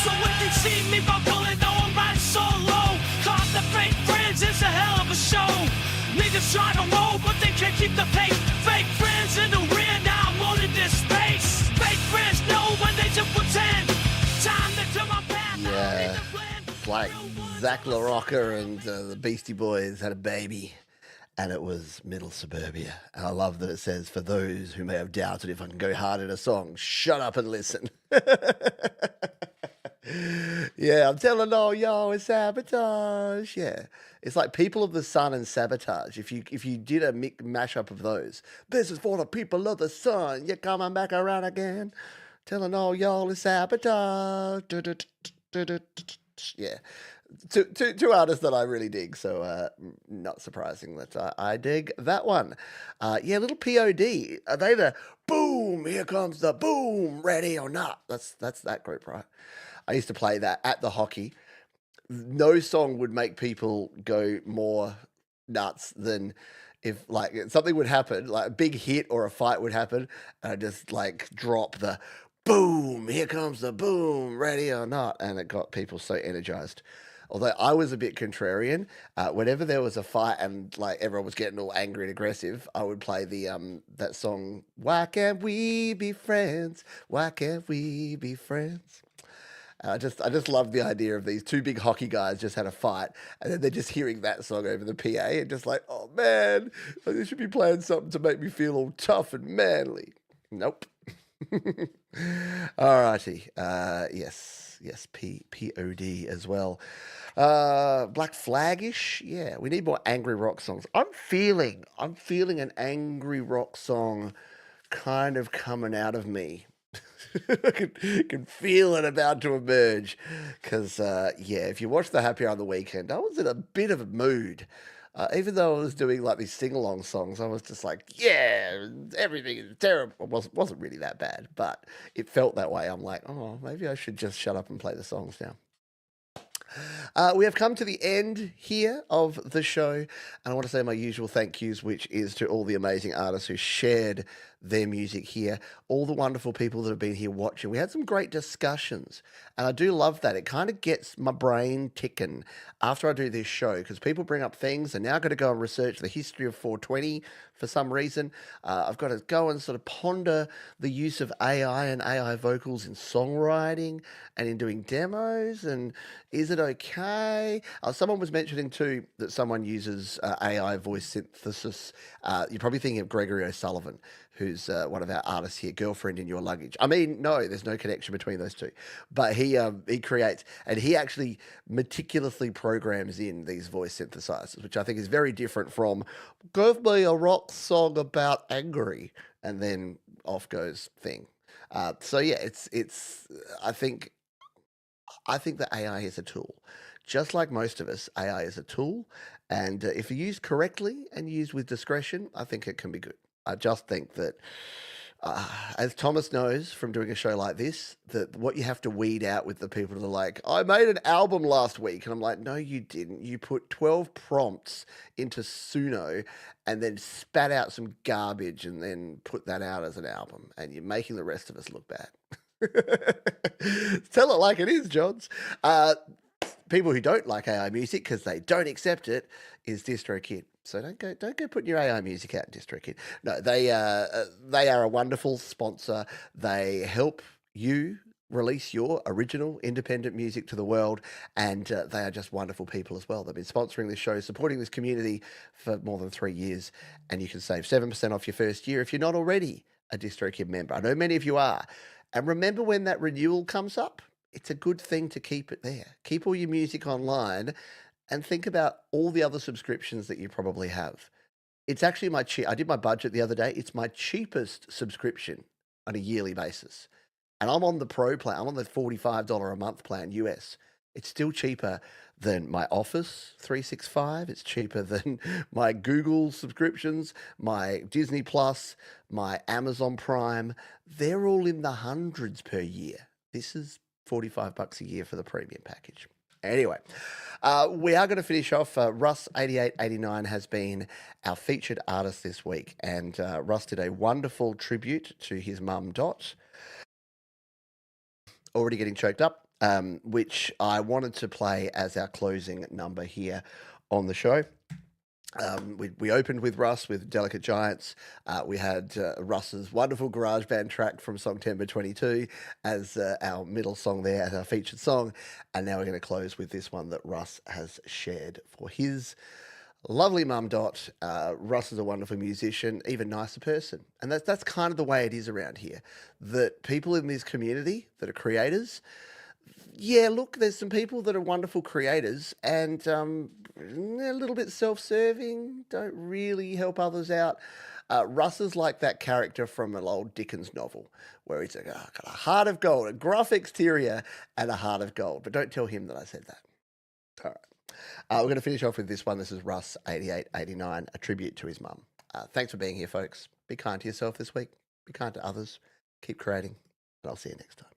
So when they see me buckling, know I'm riding solo. Cause the fake friends is a hell of a show. Niggas try to roll, but they can't keep the pace. Fake friends in the rear, now I'm loaded this space. Fake friends know when they just pretend. Yeah, it's like Zach LaRocca and the Beastie Boys had a baby, and it was Middle Suburbia. And I love that it says, for those who may have doubted if I can go hard in a song, shut up and listen. Yeah, I'm telling all y'all it's sabotage. Yeah, it's like People of the Sun and Sabotage. If you did a mashup of those, this is for the people of the sun. You're coming back around again. Telling all y'all it's sabotage. Yeah, two artists that I really dig. So not surprising that I dig that one. Yeah, little POD. Are they the boom? Here comes the boom. Ready or not? That's that group, right? I used to play that at the hockey. No song would make people go more nuts than if like something would happen, like a big hit or a fight would happen, and I just like drop the boom, here comes the boom, ready or not, and it got people so energized. Although I was a bit contrarian, whenever there was a fight and like everyone was getting all angry and aggressive, I would play the that song, Why Can't We Be Friends? Why Can't We Be Friends? I just love the idea of these two big hockey guys just had a fight, and then they're just hearing that song over the PA and just like, oh man, they should be playing something to make me feel all tough and manly. Nope. Alrighty. Yes, POD as well. Black Flagish. Yeah, we need more angry rock songs. I'm feeling an angry rock song kind of coming out of me. I can feel it about to emerge because, yeah, if you watch the Happy Hour on the weekend, I was in a bit of a mood Even though I was doing like these sing along songs, I was just like, yeah, everything is terrible. It wasn't really that bad, but it felt that way. I'm like, oh, maybe I should just shut up and play the songs now. We have come to the end here of the show, and I want to say my usual thank yous, which is to all the amazing artists who shared their music here, all the wonderful people that have been here watching. We had some great discussions, and I do love that. It kind of gets my brain ticking after I do this show because people bring up things, and now I've got to go and research the history of 420 for some reason. I've got to go and sort of ponder the use of AI and AI vocals in songwriting and in doing demos, and is it okay? Someone was mentioning too that someone uses AI voice synthesis. You're probably thinking of Gregory O'Sullivan, who's one of our artists here, Girlfriend in Your Luggage. I mean, no, there's no connection between those two. But he creates, and he actually meticulously programs in these voice synthesizers, which I think is very different from, give me a rock song about angry, and then off goes thing. So yeah, it's. I think that AI is a tool. Just like most of us, AI is a tool. And if used correctly and used with discretion, I think it can be good. I just think that, as Thomas knows from doing a show like this, that what you have to weed out with the people that are like, I made an album last week. And I'm like, no, you didn't. You put 12 prompts into Suno and then spat out some garbage and then put that out as an album. And you're making the rest of us look bad. Tell it like it is, Johns. People who don't like AI music because they don't accept it is DistroKid. So don't go putting your AI music out in DistroKid. No, they are a wonderful sponsor. They help you release your original independent music to the world, and they are just wonderful people as well. They've been sponsoring this show, supporting this community for more than 3 years, and you can save 7% off your first year if you're not already a DistroKid member. I know many of you are. And remember when that renewal comes up, it's a good thing to keep it there. Keep all your music online and think about all the other subscriptions that you probably have. It's actually I did my budget the other day. It's my cheapest subscription on a yearly basis. And I'm on the Pro plan. I'm on the $45 a month plan US. It's still cheaper than my Office 365. It's cheaper than my Google subscriptions, my Disney Plus, my Amazon Prime. They're all in the hundreds per year. This is $45 a year for the premium package. Anyway, we are going to finish off. Russ8889 has been our featured artist this week, and Russ did a wonderful tribute to his mum, Dot. Already getting choked up, which I wanted to play as our closing number here on the show. We opened with Russ with Delicate Giants. We had Russ's wonderful garage band track from Songtember 22 as our middle song there, as our featured song. And now we're going to close with this one that Russ has shared for his lovely mum, Dot. Russ is a wonderful musician, even nicer person. And that's kind of the way it is around here, that people in this community that are creators, yeah, look, there's some people that are wonderful creators and they're a little bit self-serving, don't really help others out. Russ is like that character from an old Dickens novel where he's got a heart of gold, a gruff exterior and a heart of gold. But don't tell him that I said that. All right. We're going to finish off with this one. This is Russ8889, a tribute to his mum. Thanks for being here, folks. Be kind to yourself this week. Be kind to others. Keep creating. And I'll see you next time.